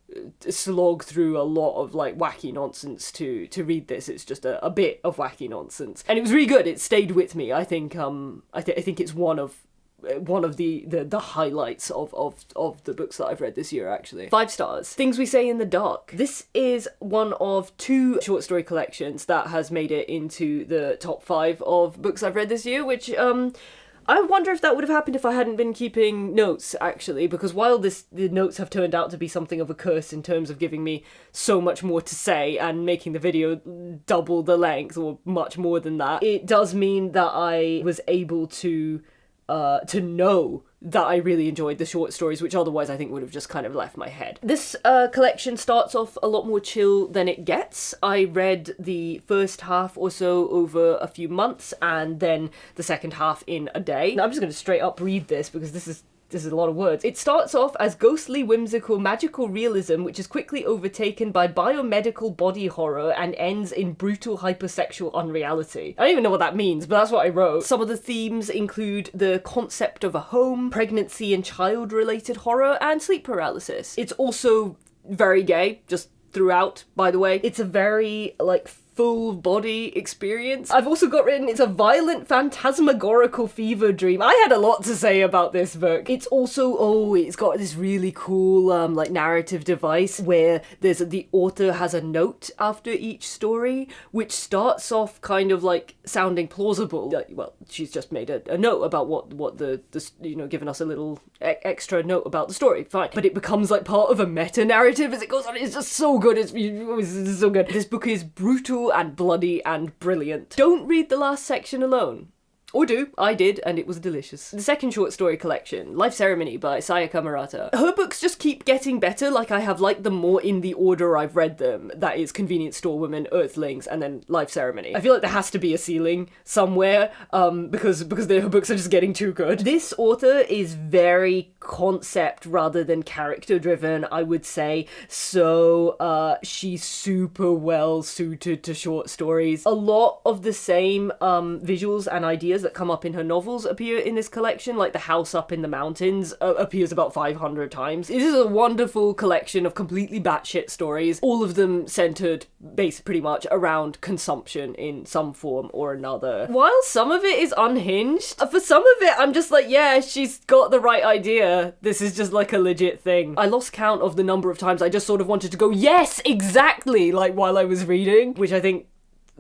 slog through a lot of like wacky nonsense to read this. It's just a bit of wacky nonsense, and it was really good. It stayed with me. I think I think it's one of the highlights of the books that I've read this year, actually. 5 stars. Things We Say in the Dark. This is one of 2 short story collections that has made it into the top 5 of books I've read this year, which I wonder if that would have happened if I hadn't been keeping notes, actually, because while the notes have turned out to be something of a curse in terms of giving me so much more to say and making the video double the length or much more than that, it does mean that I was able to know that I really enjoyed the short stories, which otherwise I think would have just kind of left my head. This collection starts off a lot more chill than it gets. I read the first half or so over a few months and then the second half in a day. Now I'm just going to straight up read this because this is a lot of words. It starts off as ghostly, whimsical, magical realism, which is quickly overtaken by biomedical body horror and ends in brutal hypersexual unreality. I don't even know what that means, but that's what I wrote. Some of the themes include the concept of a home, pregnancy and child-related horror, and sleep paralysis. It's also very gay, just throughout, by the way. It's a very, like, full body experience. I've also got written, it's a violent phantasmagorical fever dream. I had a lot to say about this book. It's also, it's got this really cool like narrative device where the author has a note after each story, which starts off kind of like sounding plausible. Well, she's just made a note about what the you know, given us a little extra note about the story, fine. But it becomes like part of a meta narrative as it goes on. It's just so good. It's so good. This book is brutal and bloody and brilliant. Don't read the last section alone. Or do. I did, and it was delicious. The second short story collection, Life Ceremony by Sayaka Murata. Her books just keep getting better, like I have liked them more in the order I've read them. That is Convenient Storewoman, Earthlings, and then Life Ceremony. I feel like there has to be a ceiling somewhere, because her books are just getting too good. This author is very concept rather than character driven, I would say, so she's super well suited to short stories. A lot of the same visuals and ideas that come up in her novels appear in this collection, like the house up in the mountains appears about 500 times. This is a wonderful collection of completely batshit stories, all of them centered based pretty much around consumption in some form or another. While some of it is unhinged, for some of it I'm just like, yeah, she's got the right idea. This is just like a legit thing. I lost count of the number of times I just sort of wanted to go, yes, exactly, like while I was reading, which I think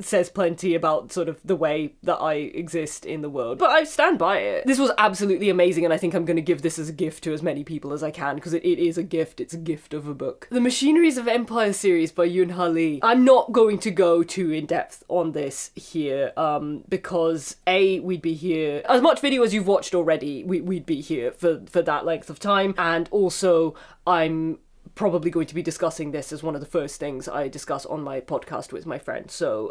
says plenty about sort of the way that I exist in the world. But I stand by it. This was absolutely amazing, and I think I'm going to give this as a gift to as many people as I can, because it is a gift. It's a gift of a book. The Machineries of Empire series by Yoon Ha Lee. I'm not going to go too in depth on this here, because A, we'd be here, as much video as you've watched already, we'd be here for that length of time, and also I'm probably going to be discussing this as one of the first things I discuss on my podcast with my friends, so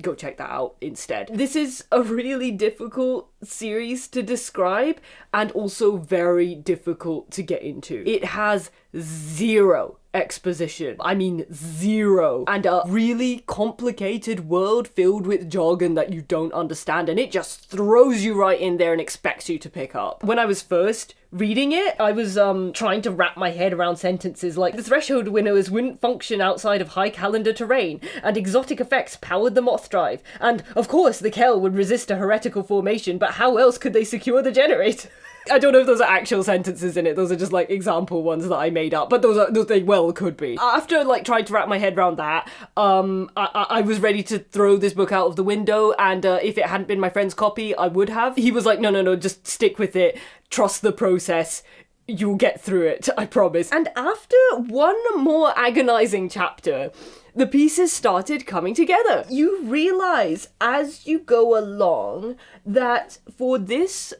go check that out instead. This is a really difficult series to describe and also very difficult to get into. It has zero exposition. I mean zero. And a really complicated world filled with jargon that you don't understand, and it just throws you right in there and expects you to pick up. When I was first reading it, I was trying to wrap my head around sentences like, the threshold winnowers wouldn't function outside of high calendar terrain, and exotic effects powered the moth drive, and of course the Kell would resist a heretical formation, but how else could they secure the generator? I don't know if those are actual sentences in it, those are just like example ones that I made up, but those they well could be. After like trying to wrap my head around that, I was ready to throw this book out of the window, and if it hadn't been my friend's copy, I would have. He was like, no, just stick with it, trust the process, you'll get through it, I promise. And after one more agonizing chapter, the pieces started coming together. You realize as you go along that for this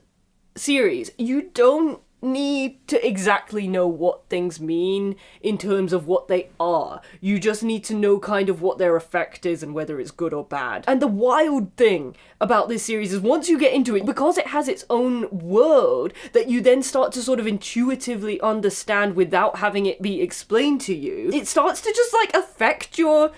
series, you don't need to exactly know what things mean in terms of what they are. You just need to know kind of what their effect is and whether it's good or bad. And the wild thing about this series is once you get into it, because it has its own world that you then start to sort of intuitively understand without having it be explained to you, it starts to just like affect your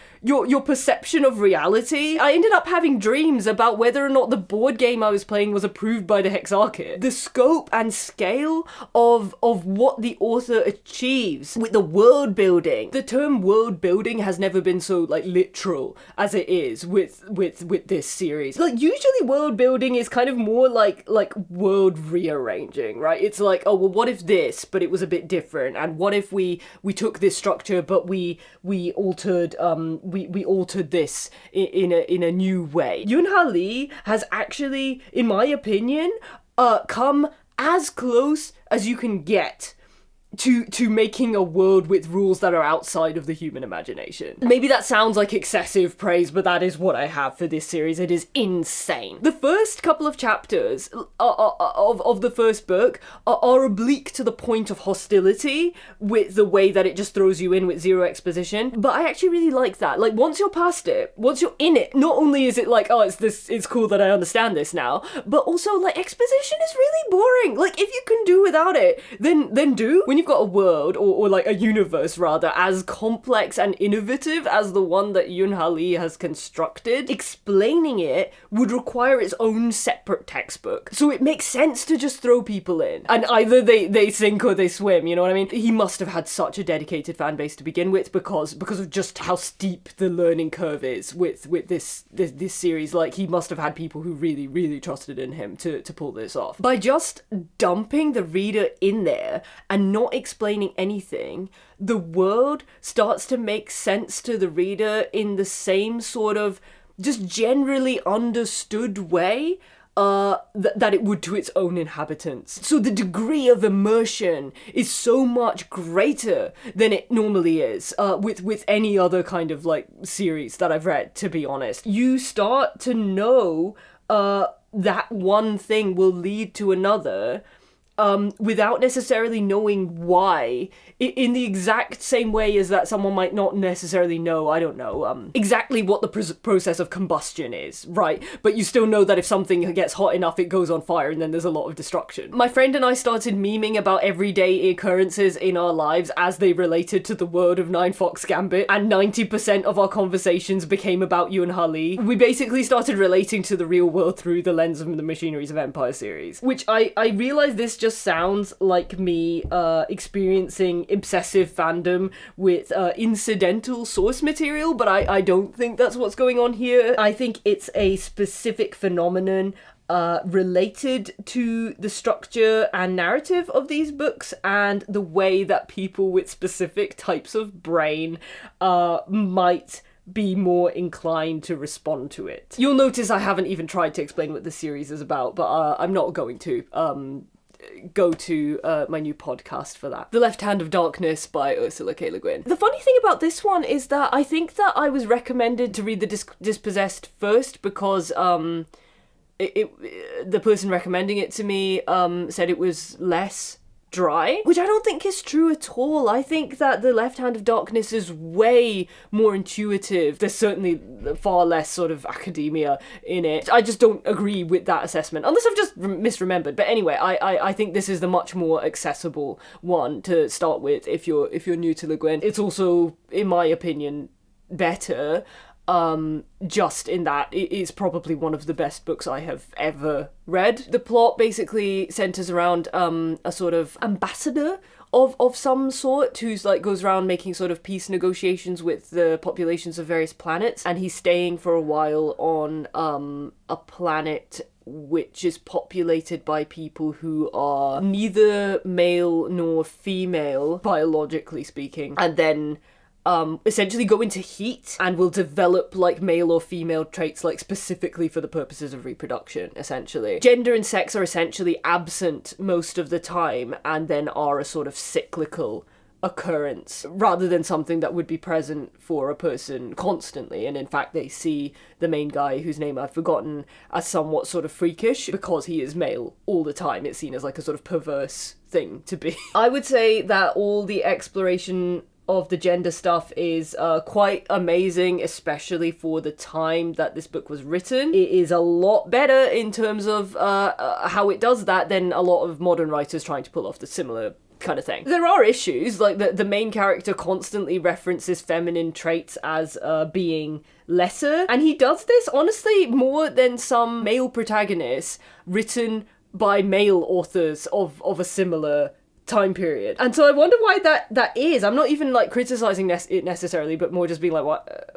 perception of reality. I ended up having dreams about whether or not the board game I was playing was approved by the Hexarchate. The scope and scale of what the author achieves with the world building. The term world building has never been so like literal as it is with this series. Like usually world building is kind of more like world rearranging, right? It's like, oh well, what if this, but it was a bit different, and what if we took this structure but we altered we altered this in a new way. Yoon Ha Lee has actually, in my opinion, come as close as you can get to making a world with rules that are outside of the human imagination. Maybe that sounds like excessive praise, but that is what I have for this series. It is insane. The first couple of chapters of the first book are oblique to the point of hostility with the way that it just throws you in with zero exposition, but I actually really like that. Like once you're past it, once you're in it, not only is it like, oh, it's cool that I understand this now, but also like exposition is really boring. Like if you can do without it, then do. When you've got a world, or like a universe rather, as complex and innovative as the one that Yoon Ha Lee has constructed, explaining it would require its own separate textbook. So it makes sense to just throw people in, and either they sink or they swim, you know what I mean? He must have had such a dedicated fan base to begin with, because of just how steep the learning curve is with this series. Like he must have had people who really, really trusted in him to pull this off. By just dumping the reader in there and not explaining anything, the world starts to make sense to the reader in the same sort of just generally understood way that it would to its own inhabitants. So the degree of immersion is so much greater than it normally is with any other kind of like series that I've read, to be honest. You start to know that one thing will lead to another, without necessarily knowing why, in the exact same way as that someone might not necessarily know, I don't know, exactly what the process of combustion is, right? But you still know that if something gets hot enough, it goes on fire and then there's a lot of destruction. My friend and I started memeing about everyday occurrences in our lives as they related to the world of Nine Fox Gambit, and 90% of our conversations became about Yoon Ha Lee. We basically started relating to the real world through the lens of the Machineries of Empire series, which I realized this just sounds like me experiencing obsessive fandom with incidental source material, but I don't think that's what's going on here. I think it's a specific phenomenon related to the structure and narrative of these books and the way that people with specific types of brain might be more inclined to respond to it. You'll notice I haven't even tried to explain what the series is about, but I'm not going to. Go to my new podcast for that. The Left Hand of Darkness by Ursula K. Le Guin. The funny thing about this one is that I think that I was recommended to read The Dispossessed first because the person recommending it to me said it was less dry, which I don't think is true at all. I think that The Left Hand of Darkness is way more intuitive. There's certainly far less sort of academia in it. I just don't agree with that assessment, unless I've just misremembered. But anyway, I think this is the much more accessible one to start with if you're new to Le Guin. It's also, in my opinion, better. Just in that it is probably one of the best books I have ever read. The plot basically centers around a sort of ambassador of some sort who's like goes around making sort of peace negotiations with the populations of various planets, and he's staying for a while on a planet which is populated by people who are neither male nor female, biologically speaking, and then essentially go into heat and will develop like male or female traits like specifically for the purposes of reproduction, essentially. Gender and sex are essentially absent most of the time and then are a sort of cyclical occurrence rather than something that would be present for a person constantly. And in fact, they see the main guy, whose name I've forgotten, as somewhat sort of freakish because he is male all the time. It's seen as like a sort of perverse thing to be. I would say that all the exploration of the gender stuff is quite amazing, especially for the time that this book was written. It is a lot better in terms of how it does that than a lot of modern writers trying to pull off the similar kind of thing. There are issues, like the main character constantly references feminine traits as being lesser, and he does this, honestly, more than some male protagonists written by male authors of a similar time period. And so I wonder why that is. I'm not even like criticizing it necessarily, but more just being like,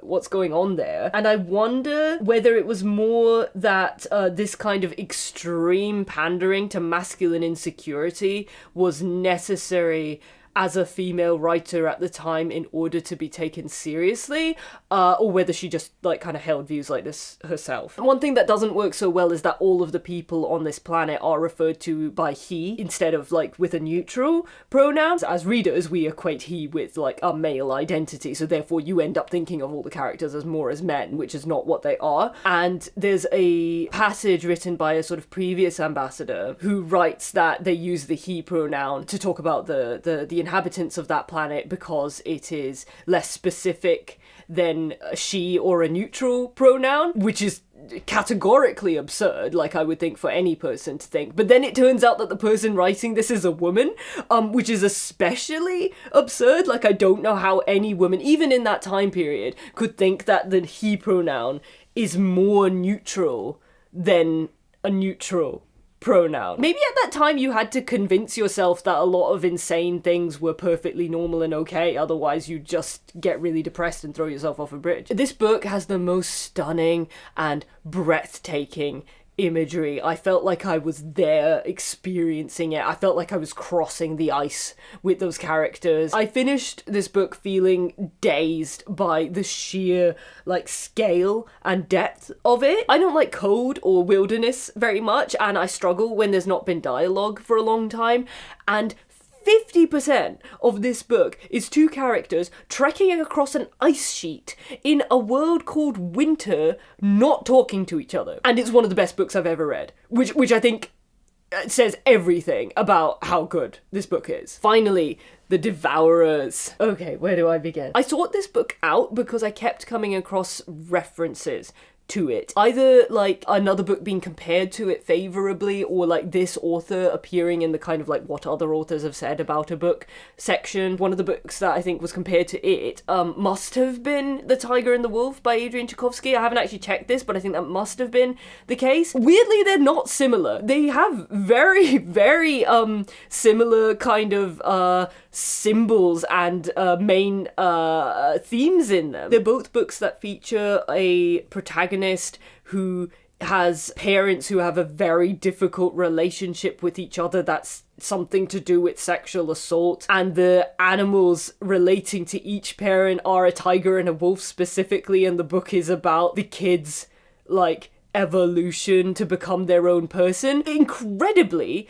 what's going on there? And I wonder whether it was more that this kind of extreme pandering to masculine insecurity was necessary as a female writer at the time in order to be taken seriously, or whether she just like kind of held views like this herself. One thing that doesn't work so well is that all of the people on this planet are referred to by he instead of like with a neutral pronoun. As readers, we equate he with like a male identity, so therefore you end up thinking of all the characters as more as men, which is not what they are. And there's a passage written by a sort of previous ambassador who writes that they use the he pronoun to talk about the inhabitants of that planet because it is less specific than a she or a neutral pronoun, which is categorically absurd, like I would think for any person to think. But then it turns out that the person writing this is a woman, which is especially absurd. Like, I don't know how any woman, even in that time period, could think that the he pronoun is more neutral than a neutral pronoun. Maybe at that time you had to convince yourself that a lot of insane things were perfectly normal and okay, otherwise you'd just get really depressed and throw yourself off a bridge. This book has the most stunning and breathtaking imagery. I felt like I was there experiencing it. I felt like I was crossing the ice with those characters. I finished this book feeling dazed by the sheer like scale and depth of it. I don't like code or wilderness very much, and I struggle when there's not been dialogue for a long time, and 50% of this book is two characters trekking across an ice sheet in a world called Winter, not talking to each other. And it's one of the best books I've ever read, which I think says everything about how good this book is. Finally, The Devourers. Okay, where do I begin? I sought this book out because I kept coming across references to it. Either like another book being compared to it favorably, or like this author appearing in the kind of like what other authors have said about a book section. One of the books that I think was compared to it must have been The Tiger and the Wolf by Adrian Tchaikovsky. I haven't actually checked this, but I think that must have been the case. Weirdly, they're not similar. They have very, very similar kind of symbols and main themes in them. They're both books that feature a protagonist who has parents who have a very difficult relationship with each other that's something to do with sexual assault, and the animals relating to each parent are a tiger and a wolf specifically, and the book is about the kids like evolution to become their own person. Incredibly,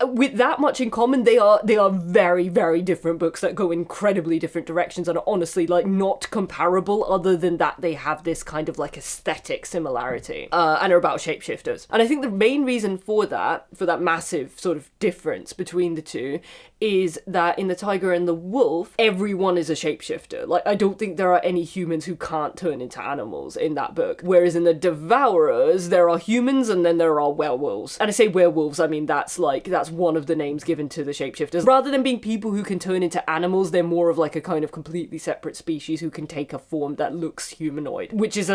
with that much in common, they are very, very different books that go incredibly different directions and are honestly like not comparable, other than that they have this kind of like aesthetic similarity and are about shapeshifters. And I think the main reason for that massive sort of difference between the two is that in The Tiger and the Wolf, everyone is a shapeshifter. Like, I don't think there are any humans who can't turn into animals in that book. Whereas in The Devourers, there are humans and then there are werewolves. And I say werewolves, I mean that's one of the names given to the shapeshifters. Rather than being people who can turn into animals, they're more of like a kind of completely separate species who can take a form that looks humanoid, which is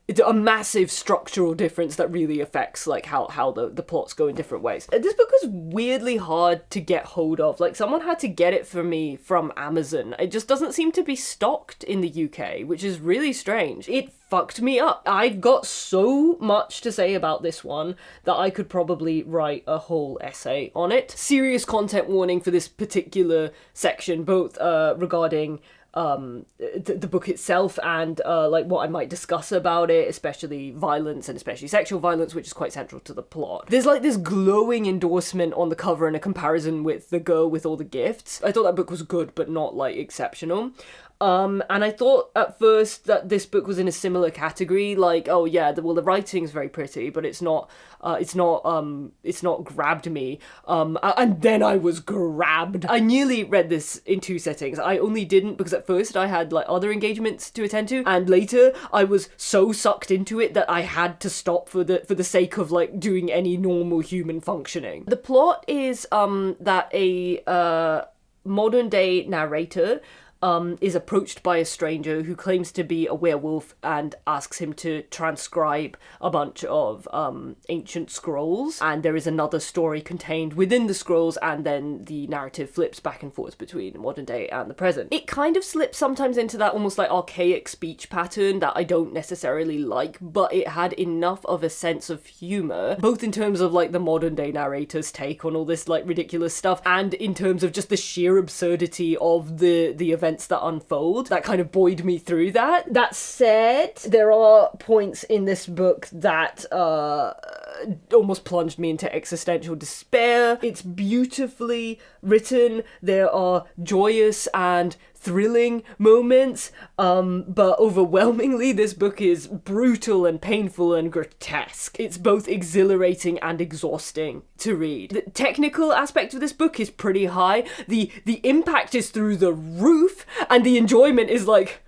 it's a massive structural difference that really affects like how the plots go in different ways. This book was weirdly hard to get hold of. Like, someone had to get it for me from Amazon. It just doesn't seem to be stocked in the UK, which is really strange. It fucked me up. I've got so much to say about this one that I could probably write a whole essay on it. Serious content warning for this particular section, both regarding the book itself and like what I might discuss about it, especially violence and especially sexual violence, which is quite central to the plot. There's like this glowing endorsement on the cover and a comparison with The Girl with All the Gifts. I thought that book was good, but not like exceptional. And I thought at first that this book was in a similar category, like, oh yeah, the writing's very pretty, but it's not grabbed me. And then I was grabbed. I nearly read this in two settings. I only didn't because at first I had like other engagements to attend to, and later I was so sucked into it that I had to stop for the sake of like doing any normal human functioning. The plot is that a modern day narrator is approached by a stranger who claims to be a werewolf and asks him to transcribe a bunch of ancient scrolls. And there is another story contained within the scrolls, and then the narrative flips back and forth between the modern day and the present. It kind of slips sometimes into that almost like archaic speech pattern that I don't necessarily like, but it had enough of a sense of humour, both in terms of like the modern day narrator's take on all this like ridiculous stuff, and in terms of just the sheer absurdity of the events that unfold, that kind of buoyed me through that. That said, there are points in this book that almost plunged me into existential despair. It's beautifully written. There are joyous and thrilling moments, but overwhelmingly this book is brutal and painful and grotesque. It's both exhilarating and exhausting to read. The technical aspect of this book is pretty high. The impact is through the roof, and the enjoyment is like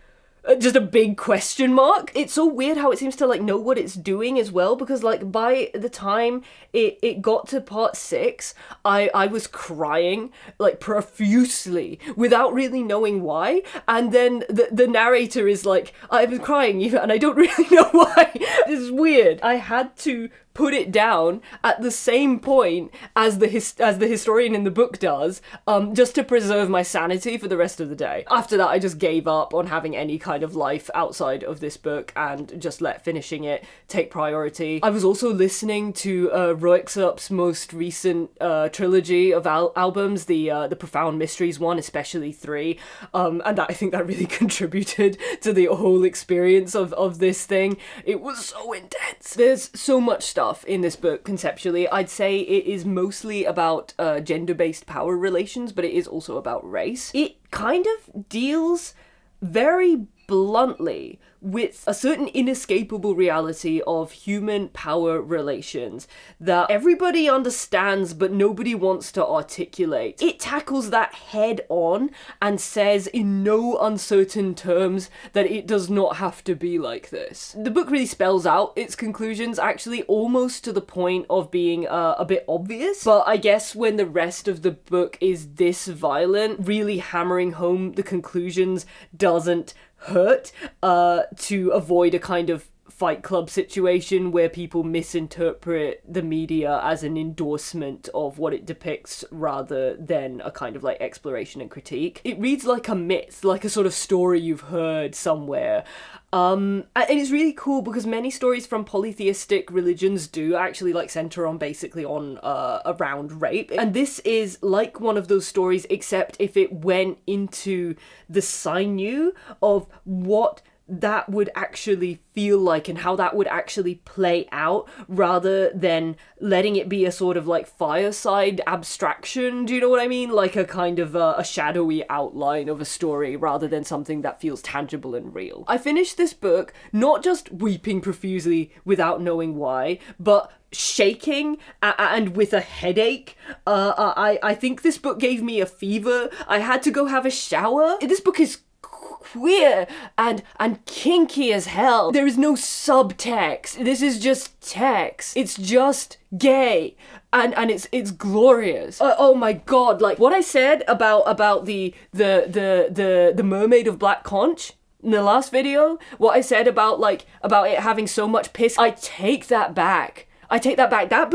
just a big question mark. It's so weird how it seems to like know what it's doing as well, because like by the time it got to part 6, I was crying like profusely without really knowing why, and then the narrator is like, I've been crying and I don't really know why. This is weird. I had to put it down at the same point as the historian in the book does, just to preserve my sanity for the rest of the day. After that, I just gave up on having any kind of life outside of this book and just let finishing it take priority. I was also listening to Roixup's most recent trilogy of albums, the Profound Mysteries one, especially 3, and I think that really contributed to the whole experience of this thing. It was so intense. There's so much stuff stuff in this book conceptually. I'd say it is mostly about gender-based power relations, but it is also about race. It kind of deals very bluntly with a certain inescapable reality of human power relations that everybody understands but nobody wants to articulate. It tackles that head on and says in no uncertain terms that it does not have to be like this. The book really spells out its conclusions, actually almost to the point of being a bit obvious, but I guess when the rest of the book is this violent, really hammering home the conclusions doesn't hurt, to avoid a kind of Fight Club situation where people misinterpret the media as an endorsement of what it depicts rather than a kind of like exploration and critique. It reads like a myth, like a sort of story you've heard somewhere. And it's really cool because many stories from polytheistic religions do actually like center on basically on around rape, and this is like one of those stories, except if it went into the sinew of what that would actually feel like and how that would actually play out, rather than letting it be a sort of like fireside abstraction, do you know what I mean? Like a kind of a shadowy outline of a story rather than something that feels tangible and real. I finished this book not just weeping profusely without knowing why, but shaking and with a headache. I think this book gave me a fever. I had to go have a shower. This book is queer and kinky as hell. There is no subtext. This is just text. It's just gay and it's glorious. Oh my god, like what I said about the mermaid of black conch in the last video, what I said about it having so much piss, I take that back. That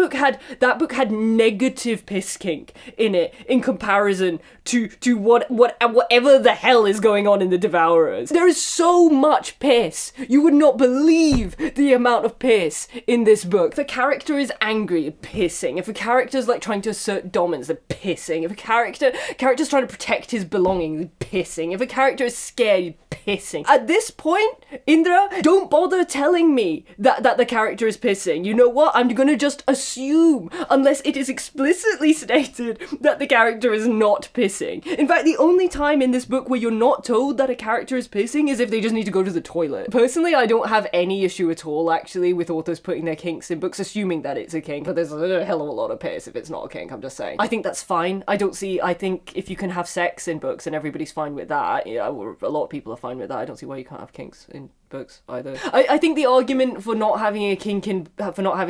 book had negative piss kink in it in comparison to whatever the hell is going on in The Devourers. There is so much piss. You would not believe the amount of piss in this book. If a character is angry, pissing. If a character's like trying to assert dominance, they're pissing. If a character's trying to protect his belongings, pissing. If a character is scared, pissing. At this point, Indra, don't bother telling me that the character is pissing. You know what? I'm gonna just assume, unless it is explicitly stated that the character is not pissing. In fact, the only time in this book where you're not told that a character is pissing is if they just need to go to the toilet. Personally, I don't have any issue at all, actually, with authors putting their kinks in books, assuming that it's a kink, but there's a hell of a lot of piss if it's not a kink, I'm just saying. I think that's fine. I think if you can have sex in books and everybody's fine with that, yeah, a lot of people are fine with that, I don't see why you can't have kinks in books either. I think the argument for not having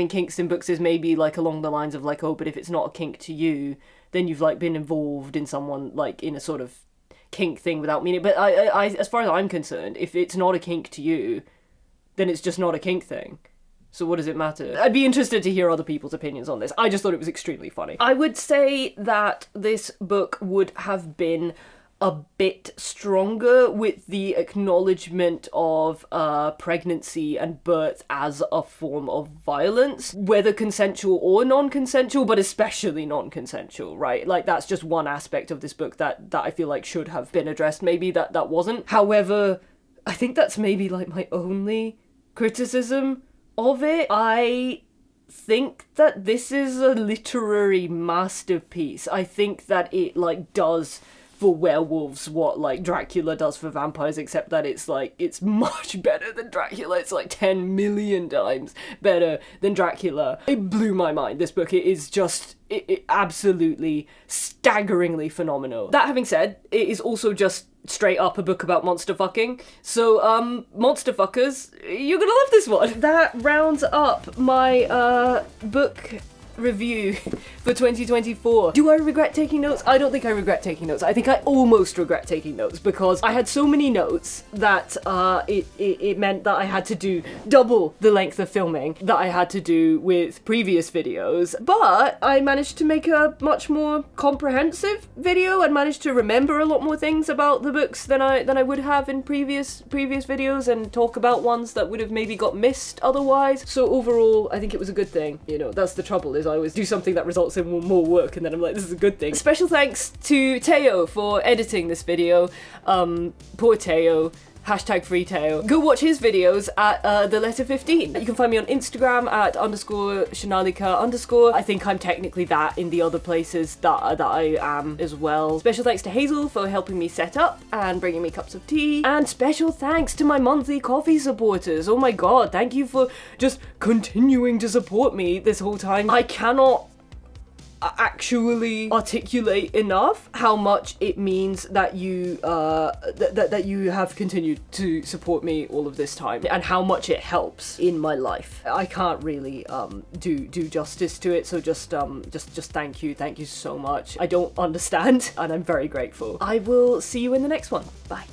kinks in books is maybe like along the lines of like, oh, but if it's not a kink to you, then you've like been involved in someone like in a sort of kink thing without meaning. But I as far as I'm concerned, if it's not a kink to you, then it's just not a kink thing. So what does it matter? I'd be interested to hear other people's opinions on this. I just thought it was extremely funny. I would say that this book would have been a bit stronger with the acknowledgement of pregnancy and birth as a form of violence, whether consensual or non-consensual, but especially non-consensual, right? Like, that's just one aspect of this book that I feel like should have been addressed, maybe that wasn't. However, I think that's maybe like my only criticism of it. I think that this is a literary masterpiece. I think that it like does for werewolves what like Dracula does for vampires, except that it's like it's much better than Dracula. It's like 10 million times better than Dracula. It blew my mind, this book. It is just it absolutely staggeringly phenomenal. That having said, it is also just straight up a book about monster fucking. So, monster fuckers, you're gonna love this one. That rounds up my book review for 2024. Do I regret taking notes? I don't think I regret taking notes. I think I almost regret taking notes because I had so many notes that it meant that I had to do double the length of filming that I had to do with previous videos, but I managed to make a much more comprehensive video and managed to remember a lot more things about the books than I would have in previous videos, and talk about ones that would have maybe got missed otherwise. So overall, I think it was a good thing. You know, that's the trouble, is I always do something that results in more work and then I'm like, this is a good thing. Special thanks to Teo for editing this video. Poor Teo. #freetail. Go watch his videos at the letter 15. You can find me on Instagram at _Shanalika_. I think I'm technically that in the other places that I am as well. Special thanks to Hazel for helping me set up and bringing me cups of tea. And special thanks to my monthly coffee supporters. Oh my god, thank you for just continuing to support me this whole time. I cannot actually articulate enough how much it means that you that you have continued to support me all of this time, and how much it helps in my life. I can't really do justice to it, so just thank you so much. I don't understand, and I'm very grateful. I will see you in the next one. Bye.